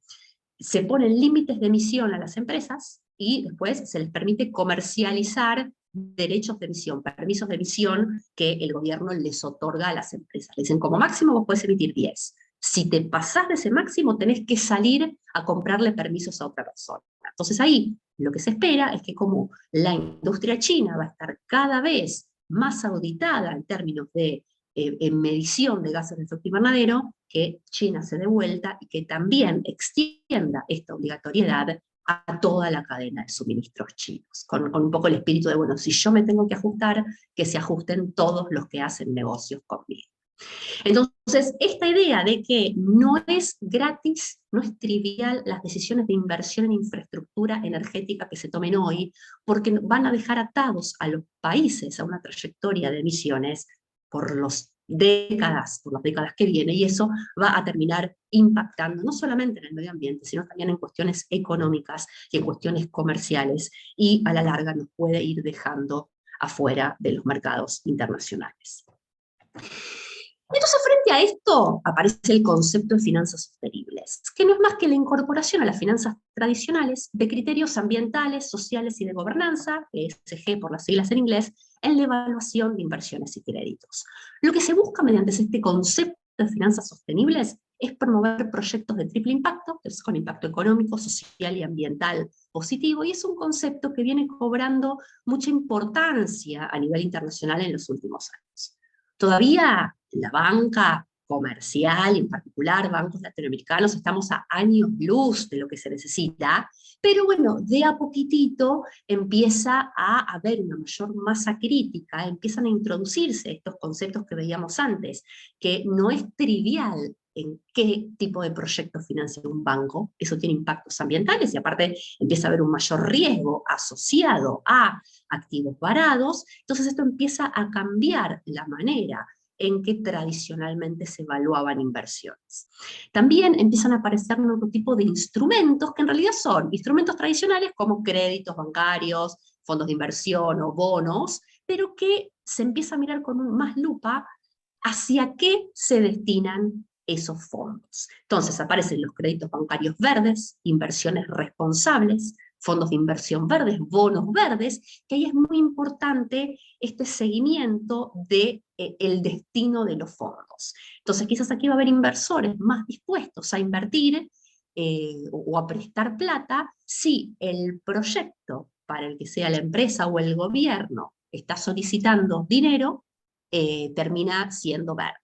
se ponen límites de emisión a las empresas y después se les permite comercializar derechos de emisión, permisos de emisión que el gobierno les otorga a las empresas. Le dicen, como máximo vos podés emitir 10. Si te pasás de ese máximo, tenés que salir a comprarle permisos a otra persona. Entonces ahí lo que se espera es que como la industria china va a estar cada vez más auditada en términos de en medición de gases de efecto invernadero, que China se dé vuelta y que también extienda esta obligatoriedad a toda la cadena de suministros chinos, con un poco el espíritu de, bueno, si yo me tengo que ajustar, que se ajusten todos los que hacen negocios conmigo. Entonces, esta idea de que no es gratis, no es trivial las decisiones de inversión en infraestructura energética que se tomen hoy, porque van a dejar atados a los países a una trayectoria de emisiones por las décadas que vienen, y eso va a terminar impactando no solamente en el medio ambiente, sino también en cuestiones económicas y en cuestiones comerciales, y a la larga nos puede ir dejando afuera de los mercados internacionales. Entonces, frente a esto, aparece el concepto de finanzas sostenibles, que no es más que la incorporación a las finanzas tradicionales de criterios ambientales, sociales y de gobernanza, ESG por las siglas en inglés, en la evaluación de inversiones y créditos. Lo que se busca mediante este concepto de finanzas sostenibles es promover proyectos de triple impacto, que es con impacto económico, social y ambiental positivo, y es un concepto que viene cobrando mucha importancia a nivel internacional en los últimos años. Todavía la banca comercial, en particular bancos latinoamericanos, estamos a años luz de lo que se necesita, pero bueno, de a poquitito empieza a haber una mayor masa crítica, empiezan a introducirse estos conceptos que veíamos antes, que no es trivial en qué tipo de proyecto financia un banco, eso tiene impactos ambientales y aparte empieza a haber un mayor riesgo asociado a activos varados, entonces esto empieza a cambiar la manera en que tradicionalmente se evaluaban inversiones. También empiezan a aparecer otro tipo de instrumentos que en realidad son instrumentos tradicionales como créditos bancarios, fondos de inversión o bonos, pero que se empieza a mirar con más lupa hacia qué se destinan esos fondos. Entonces aparecen los créditos bancarios verdes, inversiones responsables, fondos de inversión verdes, bonos verdes, que ahí es muy importante este seguimiento de el destino de los fondos. Entonces quizás aquí va a haber inversores más dispuestos a invertir o a prestar plata si el proyecto para el que sea la empresa o el gobierno está solicitando dinero termina siendo verde.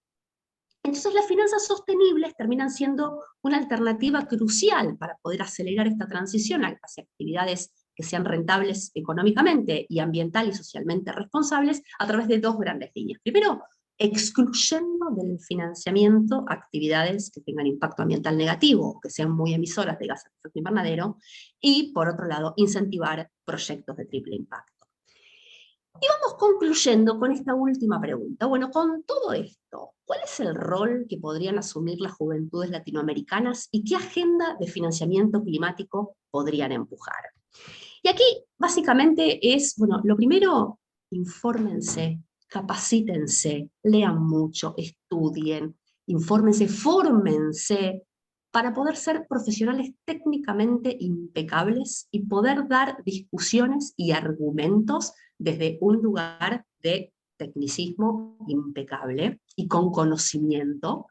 Entonces las finanzas sostenibles terminan siendo una alternativa crucial para poder acelerar esta transición hacia actividades que sean rentables económicamente y ambiental y socialmente responsables a través de dos grandes líneas. Primero, excluyendo del financiamiento actividades que tengan impacto ambiental negativo, que sean muy emisoras de gases de efecto invernadero, y por otro lado, incentivar proyectos de triple impacto. Y vamos concluyendo con esta última pregunta. Bueno, con todo esto, ¿cuál es el rol que podrían asumir las juventudes latinoamericanas y qué agenda de financiamiento climático podrían empujar? Y aquí básicamente es, bueno, lo primero, infórmense, capacítense, lean mucho, estudien, infórmense, fórmense para poder ser profesionales técnicamente impecables y poder dar discusiones y argumentos desde un lugar de tecnicismo impecable y con conocimiento.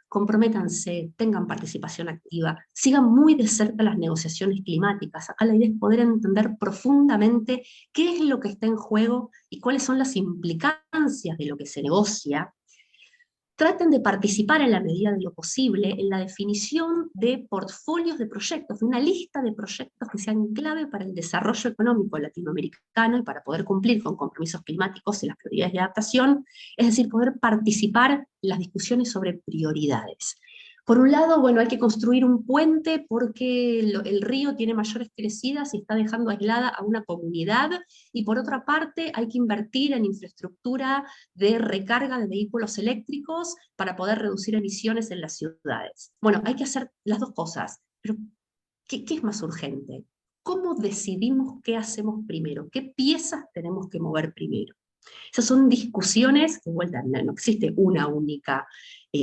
Comprométanse, tengan participación activa, sigan muy de cerca las negociaciones climáticas. Acá la idea es poder entender profundamente qué es lo que está en juego y cuáles son las implicancias de lo que se negocia. Traten de participar en la medida de lo posible en la definición de portfolios de proyectos, de una lista de proyectos que sean clave para el desarrollo económico latinoamericano y para poder cumplir con compromisos climáticos y las prioridades de adaptación, es decir, poder participar en las discusiones sobre prioridades. Por un lado, bueno, hay que construir un puente porque el río tiene mayores crecidas y está dejando aislada a una comunidad, y por otra parte hay que invertir en infraestructura de recarga de vehículos eléctricos para poder reducir emisiones en las ciudades. Bueno, hay que hacer las dos cosas, pero ¿qué es más urgente? ¿Cómo decidimos qué hacemos primero? ¿Qué piezas tenemos que mover primero? Esas son discusiones que, vuelta, no existe una única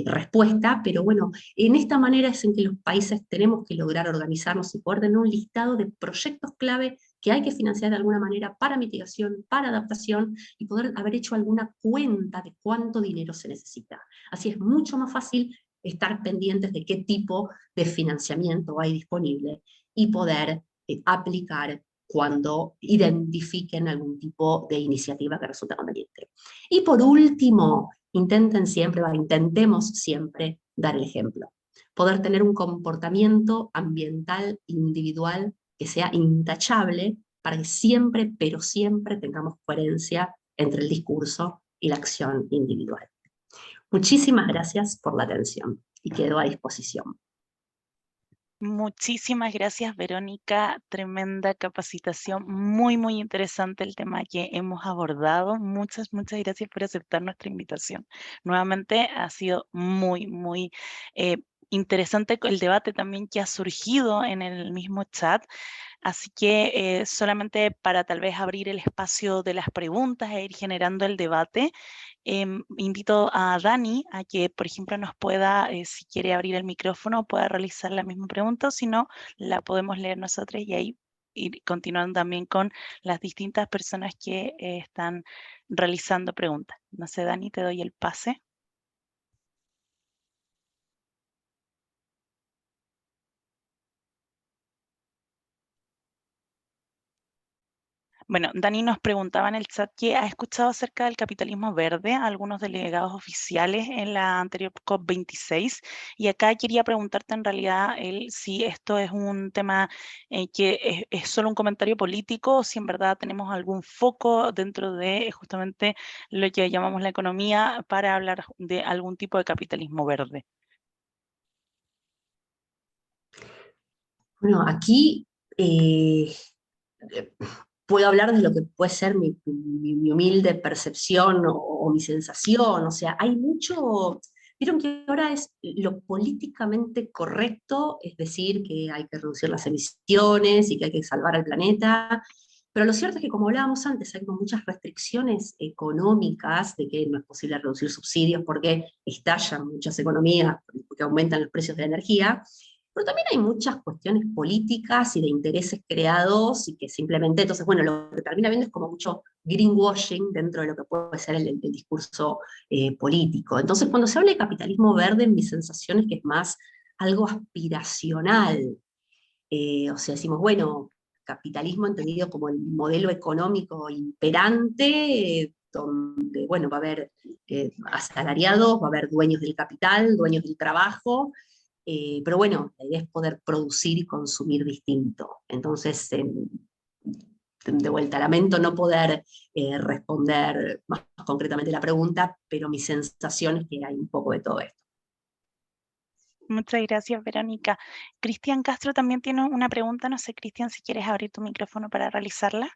respuesta, pero bueno, en esta manera es en que los países tenemos que lograr organizarnos y poder tener un listado de proyectos clave que hay que financiar de alguna manera para mitigación, para adaptación, y poder haber hecho alguna cuenta de cuánto dinero se necesita. Así es mucho más fácil estar pendientes de qué tipo de financiamiento hay disponible y poder aplicar cuando identifiquen algún tipo de iniciativa que resulta conveniente. Y por último, intentemos siempre dar el ejemplo. Poder tener un comportamiento ambiental individual que sea intachable para que siempre, pero siempre tengamos coherencia entre el discurso y la acción individual. Muchísimas gracias por la atención y quedo a disposición.
Muchísimas gracias, Verónica. Tremenda capacitación. Muy, muy interesante el tema que hemos abordado. Muchas, muchas gracias por aceptar nuestra invitación. Nuevamente ha sido muy, muy interesante el debate también que ha surgido en el mismo chat. Así que solamente para tal vez abrir el espacio de las preguntas e ir generando el debate, invito a Dani a que, por ejemplo, nos pueda, si quiere abrir el micrófono, pueda realizar la misma pregunta, o si no, la podemos leer nosotros y ahí ir continuando también con las distintas personas que están realizando preguntas. No sé, Dani, te doy el pase. Bueno, Dani nos preguntaba en el chat que ha escuchado acerca del capitalismo verde a algunos delegados oficiales en la anterior COP26, y acá quería preguntarte en realidad si esto es un tema que es solo un comentario político, o si en verdad tenemos algún foco dentro de justamente lo que llamamos la economía para hablar de algún tipo de capitalismo verde.
Bueno, aquí eh, puedo hablar de lo que puede ser mi humilde percepción o mi sensación. O sea, hay mucho. Vieron que ahora es lo políticamente correcto, es decir, que hay que reducir las emisiones y que hay que salvar al planeta. Pero lo cierto es que, como hablábamos antes, hay como muchas restricciones económicas de que no es posible reducir subsidios porque estallan muchas economías, porque aumentan los precios de la energía. Pero también hay muchas cuestiones políticas y de intereses creados y que simplemente, entonces, bueno, lo que termina viendo es como mucho greenwashing dentro de lo que puede ser el discurso político. Entonces, cuando se habla de capitalismo verde, mi sensación es que es más algo aspiracional. O sea, decimos, bueno, capitalismo entendido como el modelo económico imperante, donde, bueno, va a haber asalariados, va a haber dueños del capital, dueños del trabajo, pero bueno, la idea es poder producir y consumir distinto. Entonces, de vuelta, lamento no poder responder más concretamente la pregunta, pero mi sensación es que hay un poco de todo esto.
Muchas gracias, Verónica. Cristian Castro también tiene una pregunta. No sé, Cristian, si quieres abrir tu micrófono para realizarla.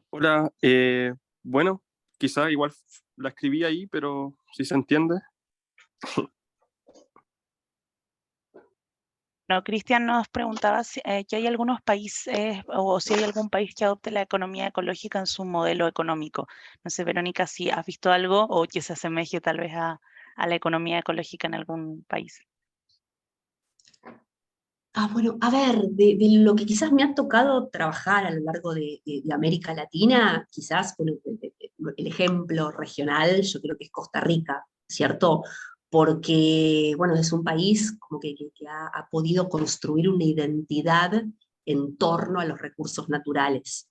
Hola, bueno, quizá igual la escribí ahí, pero si se entiende.
No, Cristian nos preguntaba que hay algunos países o si hay algún país que adopte la economía ecológica en su modelo económico. No sé, Verónica, si has visto algo o que se asemeje tal vez a la economía ecológica en algún país.
Bueno, a ver, de lo que quizás me ha tocado trabajar a lo largo de América Latina, quizás bueno, el ejemplo regional, yo creo que es Costa Rica, ¿cierto? Porque, bueno, es un país como que ha podido construir una identidad en torno a los recursos naturales.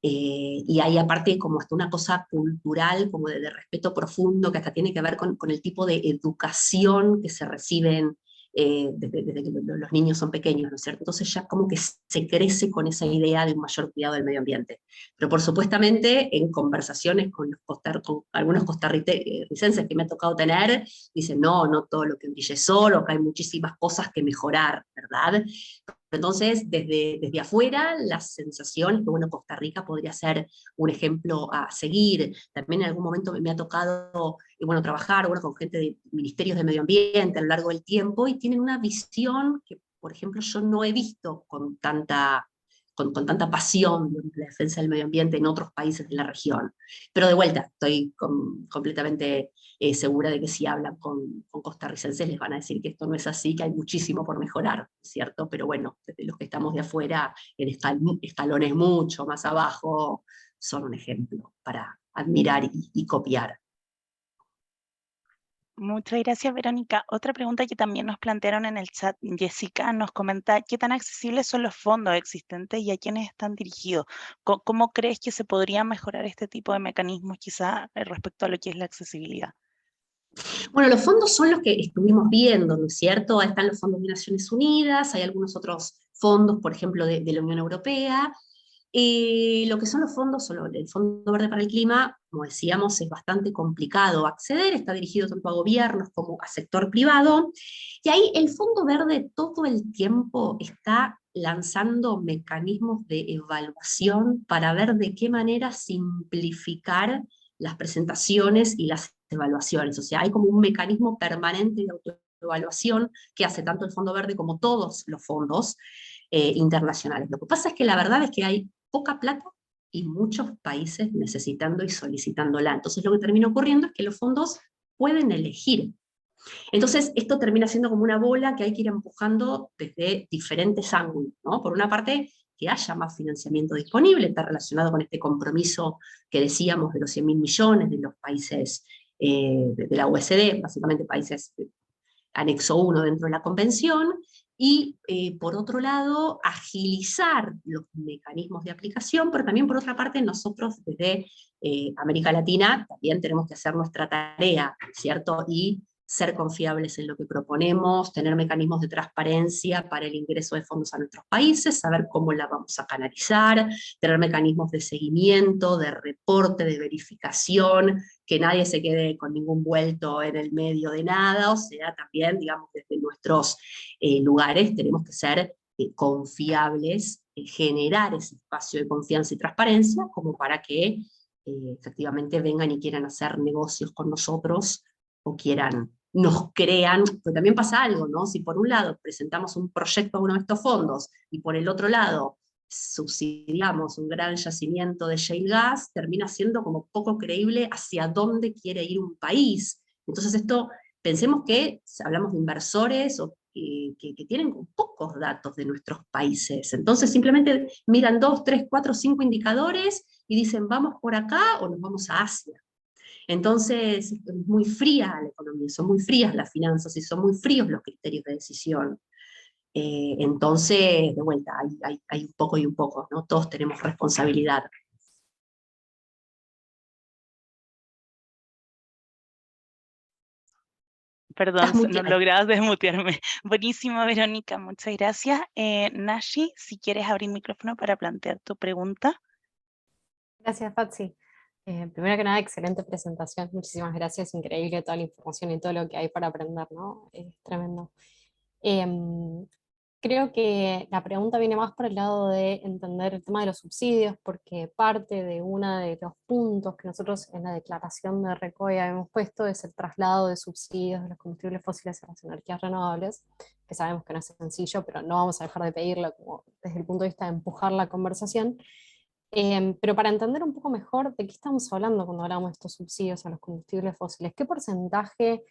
Y hay aparte como hasta una cosa cultural, como de respeto profundo, que hasta tiene que ver con el tipo de educación que se reciben desde que los niños son pequeños, ¿no es cierto? Entonces ya como que se crece con esa idea de un mayor cuidado del medio ambiente. Pero por supuestamente en conversaciones con algunos costarricenses que me ha tocado tener, dicen, no, no todo lo que brille es oro, que hay muchísimas cosas que mejorar, ¿verdad? Entonces, desde afuera, la sensación es que, bueno, Costa Rica podría ser un ejemplo a seguir. También en algún momento me ha tocado, bueno, trabajar bueno, con gente de ministerios de medio ambiente a lo largo del tiempo y tienen una visión que, por ejemplo, yo no he visto con tanta pasión de la defensa del medio ambiente en otros países de la región. Pero de vuelta, estoy completamente segura de que si hablan con costarricenses les van a decir que esto no es así, que hay muchísimo por mejorar, ¿cierto? Pero bueno, desde los que estamos de afuera, en escalones mucho más abajo, son un ejemplo para admirar y copiar.
Muchas gracias, Verónica. Otra pregunta que también nos plantearon en el chat, Jessica nos comenta, ¿qué tan accesibles son los fondos existentes y a quiénes están dirigidos? ¿Cómo crees que se podría mejorar este tipo de mecanismos quizá respecto a lo que es la accesibilidad?
Bueno, los fondos son los que estuvimos viendo, ¿no es cierto? Ahí están los fondos de Naciones Unidas, hay algunos otros fondos, por ejemplo, de la Unión Europea. Lo que son los fondos, el Fondo Verde para el Clima, como decíamos, es bastante complicado acceder, está dirigido tanto a gobiernos como a sector privado, y ahí el Fondo Verde todo el tiempo está lanzando mecanismos de evaluación para ver de qué manera simplificar las presentaciones y las evaluaciones. O sea, hay como un mecanismo permanente de autoevaluación que hace tanto el Fondo Verde como todos los fondos internacionales. Lo que pasa es que la verdad es que hay poca plata y muchos países necesitando y solicitándola. Entonces lo que termina ocurriendo es que los fondos pueden elegir. Entonces esto termina siendo como una bola que hay que ir empujando desde diferentes ángulos, ¿no? Por una parte, que haya más financiamiento disponible, está relacionado con este compromiso que decíamos de los 100.000 millones de los países de la OECD, básicamente países anexo 1 dentro de la convención, y por otro lado, agilizar los mecanismos de aplicación, pero también por otra parte nosotros desde América Latina también tenemos que hacer nuestra tarea, ¿cierto? Y ser confiables en lo que proponemos, tener mecanismos de transparencia para el ingreso de fondos a nuestros países, saber cómo la vamos a canalizar, tener mecanismos de seguimiento, de reporte, de verificación, que nadie se quede con ningún vuelto en el medio de nada, o sea, también, digamos, desde nuestros lugares tenemos que ser confiables, generar ese espacio de confianza y transparencia, como para que efectivamente vengan y quieran hacer negocios con nosotros, o nos crean, porque también pasa algo, ¿no? Si por un lado presentamos un proyecto a uno de estos fondos, y por el otro lado subsidiamos un gran yacimiento de shale gas, termina siendo como poco creíble hacia dónde quiere ir un país. Entonces esto, pensemos que hablamos de inversores que tienen pocos datos de nuestros países, entonces simplemente miran 2, 3, 4, 5 indicadores y dicen vamos por acá o nos vamos a Asia. Entonces es muy fría la economía, son muy frías las finanzas y son muy fríos los criterios de decisión. Entonces, de vuelta, hay un poco y un poco, ¿no? Todos tenemos responsabilidad.
Perdón, no lograbas desmutearme. Buenísimo, Verónica, muchas gracias. Nashi, si quieres abrir el micrófono para plantear tu pregunta.
Gracias, Patsy. Primero que nada, excelente presentación. Muchísimas gracias, increíble toda la información y todo lo que hay para aprender, ¿no? Es tremendo. Creo que la pregunta viene más por el lado de entender el tema de los subsidios, porque parte de uno de los puntos que nosotros en la declaración de RECOE hemos puesto es el traslado de subsidios de los combustibles fósiles a las energías renovables, que sabemos que no es sencillo, pero no vamos a dejar de pedirlo como desde el punto de vista de empujar la conversación. Pero para entender un poco mejor de qué estamos hablando cuando hablamos de estos subsidios a los combustibles fósiles, ¿qué porcentaje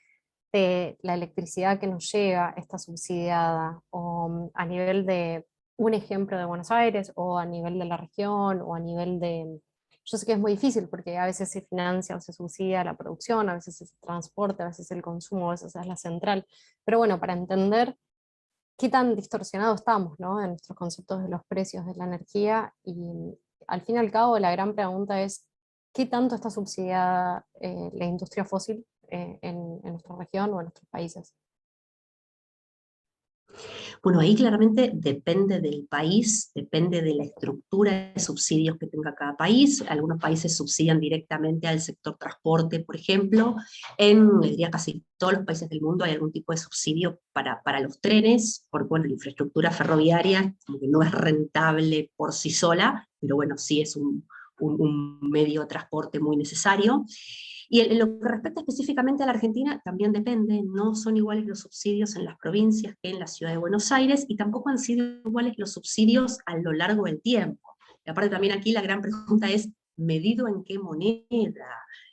de la electricidad que nos llega está subsidiada, o a nivel de un ejemplo de Buenos Aires, o a nivel de la región, o a nivel de... Yo sé que es muy difícil porque a veces se financia o se subsidia la producción, a veces es el transporte, a veces el consumo, a veces es la central, pero bueno, para entender qué tan distorsionados estamos, ¿no?, en nuestros conceptos de los precios de la energía, y al fin y al cabo la gran pregunta es ¿qué tanto está subsidiada la industria fósil en nuestra región o en nuestros países?
Bueno, ahí claramente depende del país, depende de la estructura de subsidios que tenga cada país. Algunos países subsidian directamente al sector transporte, por ejemplo. Diría, casi todos los países del mundo hay algún tipo de subsidio para los trenes, porque bueno, la infraestructura ferroviaria como que no es rentable por sí sola, pero bueno, sí es un medio de transporte muy necesario. Y en lo que respecta específicamente a la Argentina, también depende, no son iguales los subsidios en las provincias que en la ciudad de Buenos Aires, y tampoco han sido iguales los subsidios a lo largo del tiempo. Y aparte también aquí la gran pregunta es, ¿medido en qué moneda?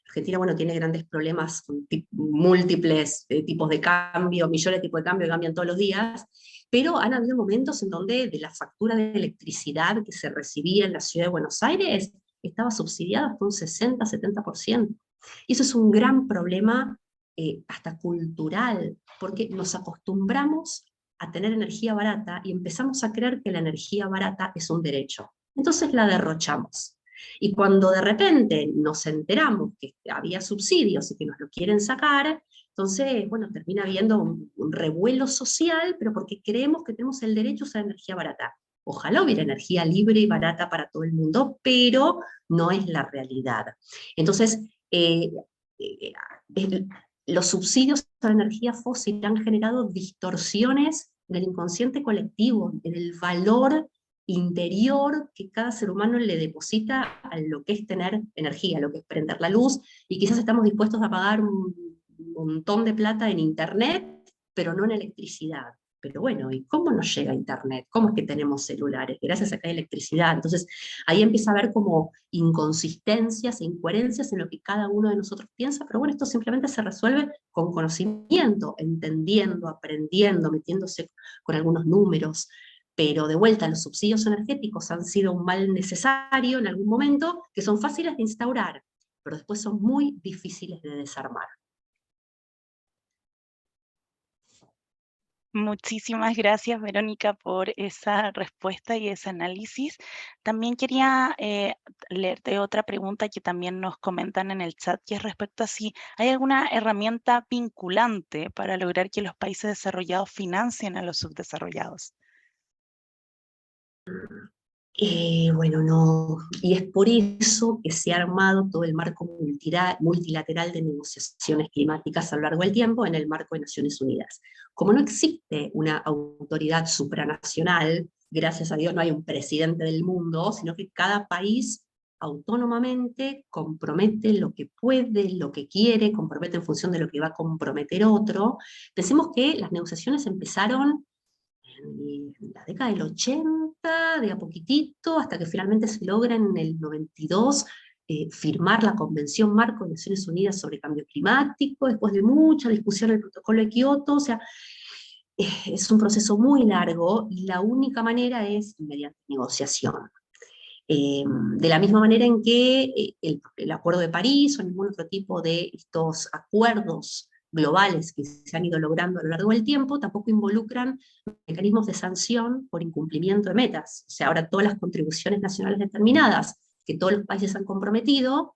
Argentina, bueno, tiene grandes problemas con múltiples tipos de cambio, millones de tipos de cambio que cambian todos los días, pero han habido momentos en donde de la factura de electricidad que se recibía en la ciudad de Buenos Aires estaba subsidiada hasta un 60-70%. Y eso es un gran problema hasta cultural, porque nos acostumbramos a tener energía barata y empezamos a creer que la energía barata es un derecho. Entonces la derrochamos. Y cuando de repente nos enteramos que había subsidios y que nos lo quieren sacar, entonces, bueno, termina habiendo un revuelo social, pero porque creemos que tenemos el derecho a usar energía barata. Ojalá hubiera energía libre y barata para todo el mundo, pero no es la realidad. Entonces, los subsidios a la energía fósil han generado distorsiones en el inconsciente colectivo, en el valor interior que cada ser humano le deposita a lo que es tener energía, a lo que es prender la luz, y quizás estamos dispuestos a pagar un montón de plata en internet, pero no en electricidad. Pero bueno, ¿y cómo nos llega internet? ¿Cómo es que tenemos celulares? Gracias a que hay electricidad. Entonces, ahí empieza a haber como inconsistencias e incoherencias en lo que cada uno de nosotros piensa, pero bueno, esto simplemente se resuelve con conocimiento, entendiendo, aprendiendo, metiéndose con algunos números. Pero de vuelta, los subsidios energéticos han sido un mal necesario en algún momento, que son fáciles de instaurar, pero después son muy difíciles de desarmar.
Muchísimas gracias, Verónica, por esa respuesta y ese análisis. También quería leerte otra pregunta que también nos comentan en el chat, que es respecto a si hay alguna herramienta vinculante para lograr que los países desarrollados financien a los subdesarrollados.
Bueno, no, y es por eso que se ha armado todo el marco multilateral de negociaciones climáticas a lo largo del tiempo en el marco de Naciones Unidas. Como no existe una autoridad supranacional, gracias a Dios no hay un presidente del mundo, sino que cada país autónomamente compromete lo que puede, lo que quiere, compromete en función de lo que va a comprometer otro. Pensemos que las negociaciones empezaron en la década del 80, de a poquitito, hasta que finalmente se logra en el 92 firmar la Convención Marco de Naciones Unidas sobre Cambio Climático, después de mucha discusión el Protocolo de Kioto, o sea, es un proceso muy largo y la única manera es mediante negociación. De la misma manera en que el Acuerdo de París o ningún otro tipo de estos acuerdos globales que se han ido logrando a lo largo del tiempo, tampoco involucran mecanismos de sanción por incumplimiento de metas. O sea, ahora todas las contribuciones nacionales determinadas que todos los países han comprometido,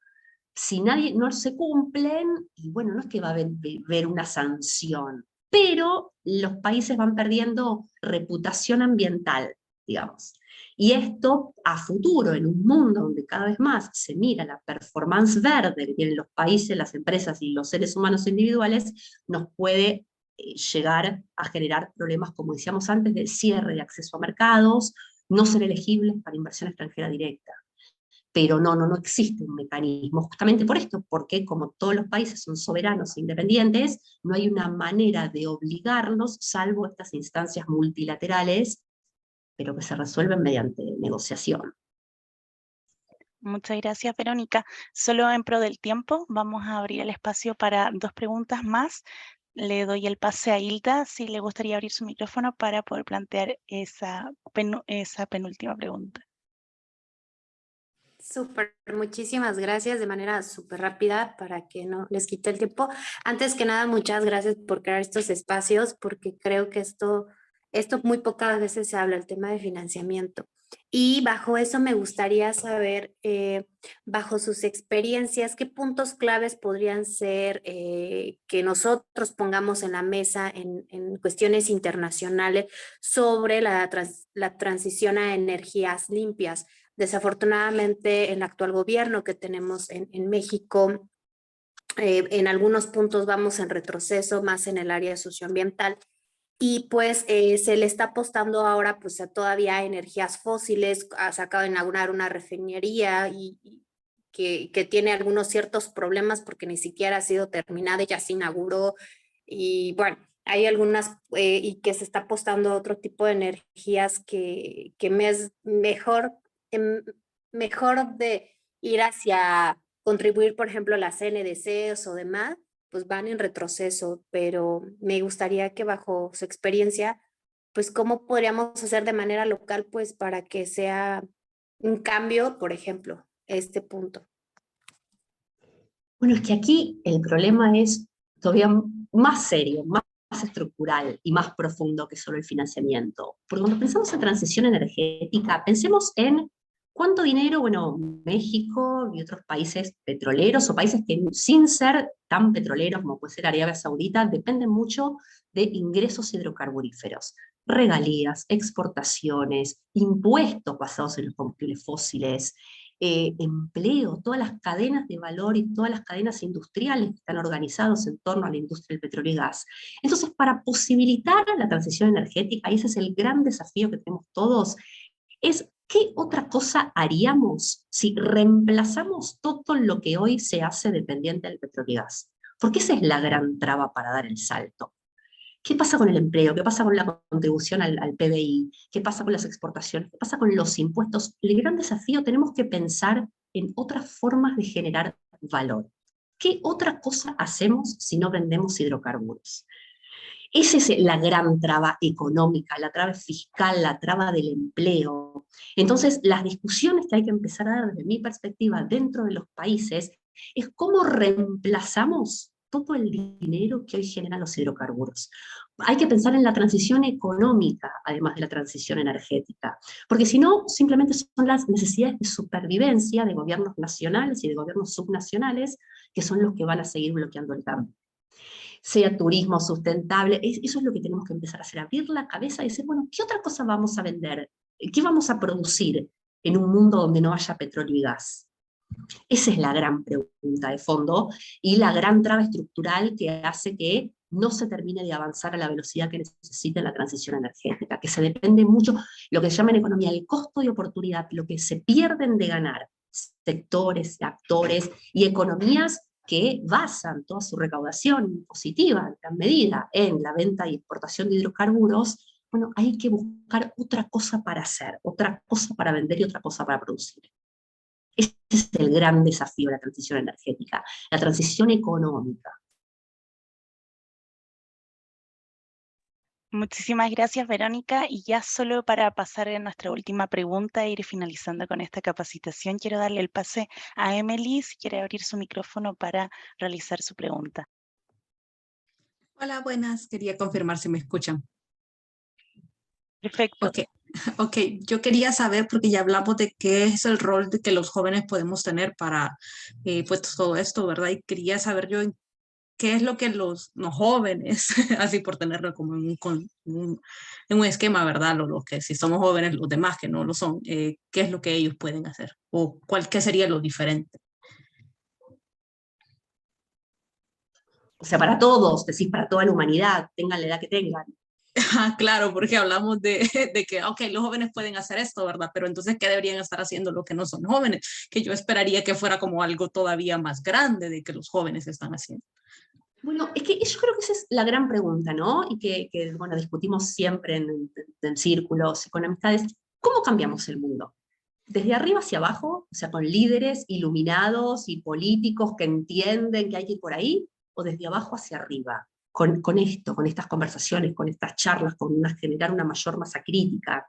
si nadie no se cumplen, y bueno, no es que va a haber una sanción, pero los países van perdiendo reputación ambiental, digamos. Y esto a futuro, en un mundo donde cada vez más se mira la performance verde que tienen los países, las empresas y los seres humanos individuales, nos puede llegar a generar problemas, como decíamos antes, de cierre de acceso a mercados, no ser elegibles para inversión extranjera directa. Pero no existe un mecanismo, justamente por esto, porque como todos los países son soberanos e independientes, no hay una manera de obligarlos, salvo estas instancias multilaterales, pero que se resuelven mediante negociación.
Muchas gracias, Verónica. Solo en pro del tiempo, vamos a abrir el espacio para 2 preguntas más. Le doy el pase a Hilda, si le gustaría abrir su micrófono para poder plantear esa penúltima pregunta.
Súper, muchísimas gracias de manera súper rápida para que no les quite el tiempo. Antes que nada, muchas gracias por crear estos espacios porque creo que esto muy pocas veces se habla, el tema de financiamiento. Y bajo eso me gustaría saber, bajo sus experiencias, qué puntos claves podrían ser que nosotros pongamos en la mesa en cuestiones internacionales sobre la transición a energías limpias. Desafortunadamente, el actual gobierno que tenemos en México, en algunos puntos vamos en retroceso, más en el área socioambiental, y pues se le está apostando ahora pues a todavía energías fósiles. Se acaba de inaugurar una refinería y que tiene algunos ciertos problemas porque ni siquiera ha sido terminada, ya se inauguró, y bueno, hay algunas y que se está apostando a otro tipo de energías que me es mejor de ir hacia contribuir, por ejemplo, las NDCs o demás, pues van en retroceso, pero me gustaría que bajo su experiencia, pues cómo podríamos hacer de manera local, pues para que sea un cambio, por ejemplo, este punto.
Bueno, es que aquí el problema es todavía más serio, más estructural y más profundo que solo el financiamiento. Porque cuando pensamos en transición energética, pensemos en cuánto dinero, bueno, México y otros países petroleros o países que sin ser tan petroleros como puede ser Arabia Saudita, dependen mucho de ingresos hidrocarburíferos, regalías, exportaciones, impuestos basados en los combustibles fósiles, empleo, todas las cadenas de valor y todas las cadenas industriales que están organizadas en torno a la industria del petróleo y gas. Entonces, para posibilitar la transición energética, y ese es el gran desafío que tenemos todos, es ¿qué otra cosa haríamos si reemplazamos todo lo que hoy se hace dependiente del petróleo y gas? Porque esa es la gran traba para dar el salto. ¿Qué pasa con el empleo? ¿Qué pasa con la contribución al PBI? ¿Qué pasa con las exportaciones? ¿Qué pasa con los impuestos? El gran desafío, tenemos que pensar en otras formas de generar valor. ¿Qué otra cosa hacemos si no vendemos hidrocarburos? Esa es la gran traba económica, la traba fiscal, la traba del empleo. Entonces, las discusiones que hay que empezar a dar desde mi perspectiva dentro de los países es cómo reemplazamos todo el dinero que hoy generan los hidrocarburos. hay que pensar en la transición económica, además de la transición energética, porque si no, simplemente son las necesidades de supervivencia de gobiernos nacionales y de gobiernos subnacionales que son los que van a seguir bloqueando el cambio. Sea turismo sustentable, eso es lo que tenemos que empezar a hacer, abrir la cabeza y decir, bueno, ¿qué otra cosa vamos a vender? ¿Qué vamos a producir en un mundo donde no haya petróleo y gas? Esa es la gran pregunta de fondo y la gran traba estructural que hace que no se termine de avanzar a la velocidad que necesita la transición energética, que se depende mucho, lo que se llama en economía el costo de oportunidad, lo que se pierden de ganar sectores, actores y economías que basan toda su recaudación positiva en gran medida en la venta y exportación de hidrocarburos. Bueno, hay que buscar otra cosa para hacer, otra cosa para vender y otra cosa para producir. Ese es el gran desafío de la transición energética, la transición económica.
Muchísimas gracias, Verónica. Y ya solo para pasar a nuestra última pregunta e ir finalizando con esta capacitación, quiero darle el pase a Emily, si quiere abrir su micrófono para realizar su pregunta.
Hola, buenas. Quería confirmar si me escuchan.
Perfecto.
Ok, yo quería saber, porque ya hablamos de qué es el rol de que los jóvenes podemos tener para pues todo esto, ¿verdad? Y quería saber yo qué es lo que los jóvenes, así por tenerlo como en un esquema, ¿verdad? Lo que si somos jóvenes, los demás que no lo son, qué es lo que ellos pueden hacer o qué sería lo diferente.
O sea, para todos, decís para toda la humanidad, tengan la edad que tengan.
Claro, porque hablamos de que, ok, los jóvenes pueden hacer esto, ¿verdad? Pero entonces, ¿qué deberían estar haciendo los que no son jóvenes? Que yo esperaría que fuera como algo todavía más grande de que los jóvenes están haciendo.
Bueno, es que yo creo que esa es la gran pregunta, ¿no? Y que bueno, discutimos siempre en círculos, con amistades. ¿Cómo cambiamos el mundo? ¿Desde arriba hacia abajo? O sea, con líderes iluminados y políticos que entienden que hay que ir por ahí, o desde abajo hacia arriba, con esto, con estas conversaciones, con estas charlas, generar una mayor masa crítica.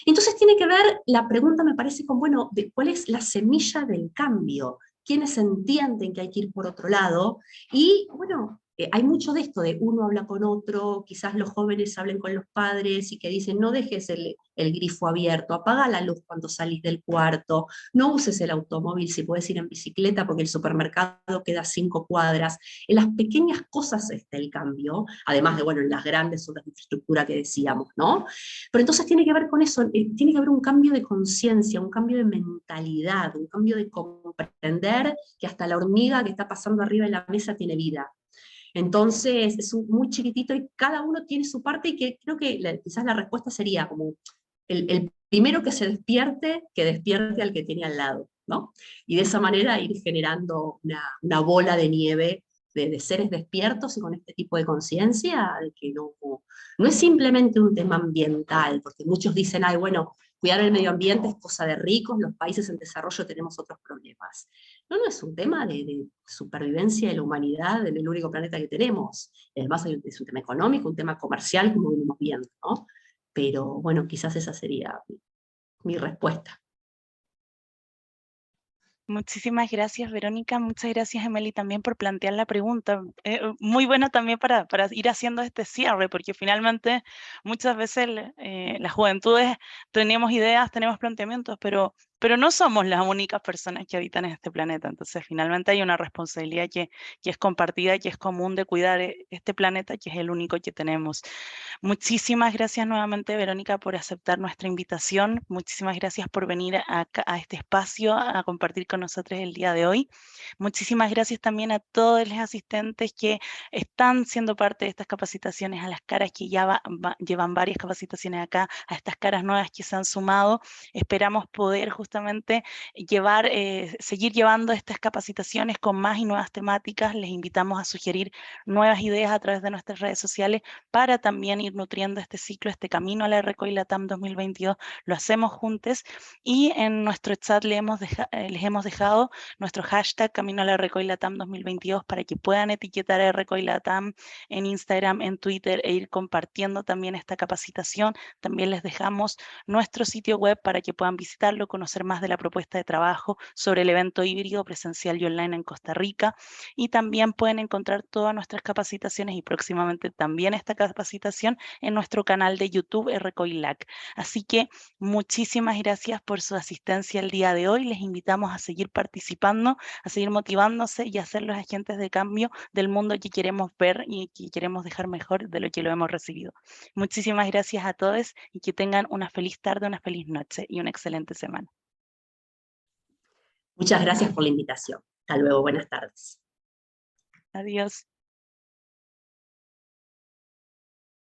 Entonces tiene que ver, la pregunta me parece con, bueno, ¿cuál es la semilla del cambio? ¿Quiénes entienden que hay que ir por otro lado? Y bueno, hay mucho de esto, de uno habla con otro, quizás los jóvenes hablen con los padres y que dicen, no dejes el grifo abierto, apaga la luz cuando salís del cuarto, no uses el automóvil si puedes ir en bicicleta porque el supermercado queda a 5 cuadras. En las pequeñas cosas está el cambio, además de, bueno, en las grandes obras de infraestructura que decíamos, ¿no? Pero entonces tiene que ver con eso, tiene que haber un cambio de conciencia, un cambio de mentalidad, un cambio de comprender que hasta la hormiga que está pasando arriba de la mesa tiene vida. Entonces es muy chiquitito y cada uno tiene su parte y que creo que quizás la respuesta sería como el primero que se despierte, que despierte al que tiene al lado, ¿no? Y de esa manera ir generando una bola de nieve de seres despiertos y con este tipo de conciencia, de que no es simplemente un tema ambiental, porque muchos dicen, ay, bueno, cuidar el medio ambiente es cosa de ricos, los países en desarrollo tenemos otros problemas. No es un tema de supervivencia de la humanidad en el único planeta que tenemos. Además es un tema económico, un tema comercial, como venimos viendo, ¿no? Pero bueno, quizás esa sería mi respuesta.
Muchísimas gracias, Verónica. Muchas gracias, Emily, también por plantear la pregunta. Muy buena también para ir haciendo este cierre, porque finalmente muchas veces las juventudes tenemos ideas, tenemos planteamientos, pero no somos las únicas personas que habitan en este planeta. Entonces, finalmente hay una responsabilidad que es compartida y que es común de cuidar este planeta, que es el único que tenemos. Muchísimas gracias nuevamente, Verónica, por aceptar nuestra invitación. Muchísimas gracias por venir a este espacio a compartir con nosotros el día de hoy. Muchísimas gracias también a todos los asistentes que están siendo parte de estas capacitaciones, a las caras que ya llevan varias capacitaciones acá, a estas caras nuevas que se han sumado. Esperamos poder justamente seguir llevando estas capacitaciones con más y nuevas temáticas. Les invitamos a sugerir nuevas ideas a través de nuestras redes sociales para también ir nutriendo este ciclo, este camino a la RCOI LATAM 2022. Lo hacemos juntos y en nuestro chat les hemos dejado nuestro hashtag Camino a la RCOI LATAM 2022 para que puedan etiquetar a RCOI LATAM en Instagram, en Twitter e ir compartiendo también esta capacitación. También les dejamos nuestro sitio web para que puedan visitarlo, conocer conocer más de la propuesta de trabajo sobre el evento híbrido presencial y online en Costa Rica, y también pueden encontrar todas nuestras capacitaciones y próximamente también esta capacitación en nuestro canal de YouTube RCOILAC. Así que muchísimas gracias por su asistencia el día de hoy. Les invitamos a seguir participando, a seguir motivándose y a ser los agentes de cambio del mundo que queremos ver y que queremos dejar mejor de lo que lo hemos recibido. Muchísimas gracias a todos y que tengan una feliz tarde, una feliz noche y una excelente semana.
Muchas gracias por la invitación. Hasta luego, buenas tardes.
Adiós.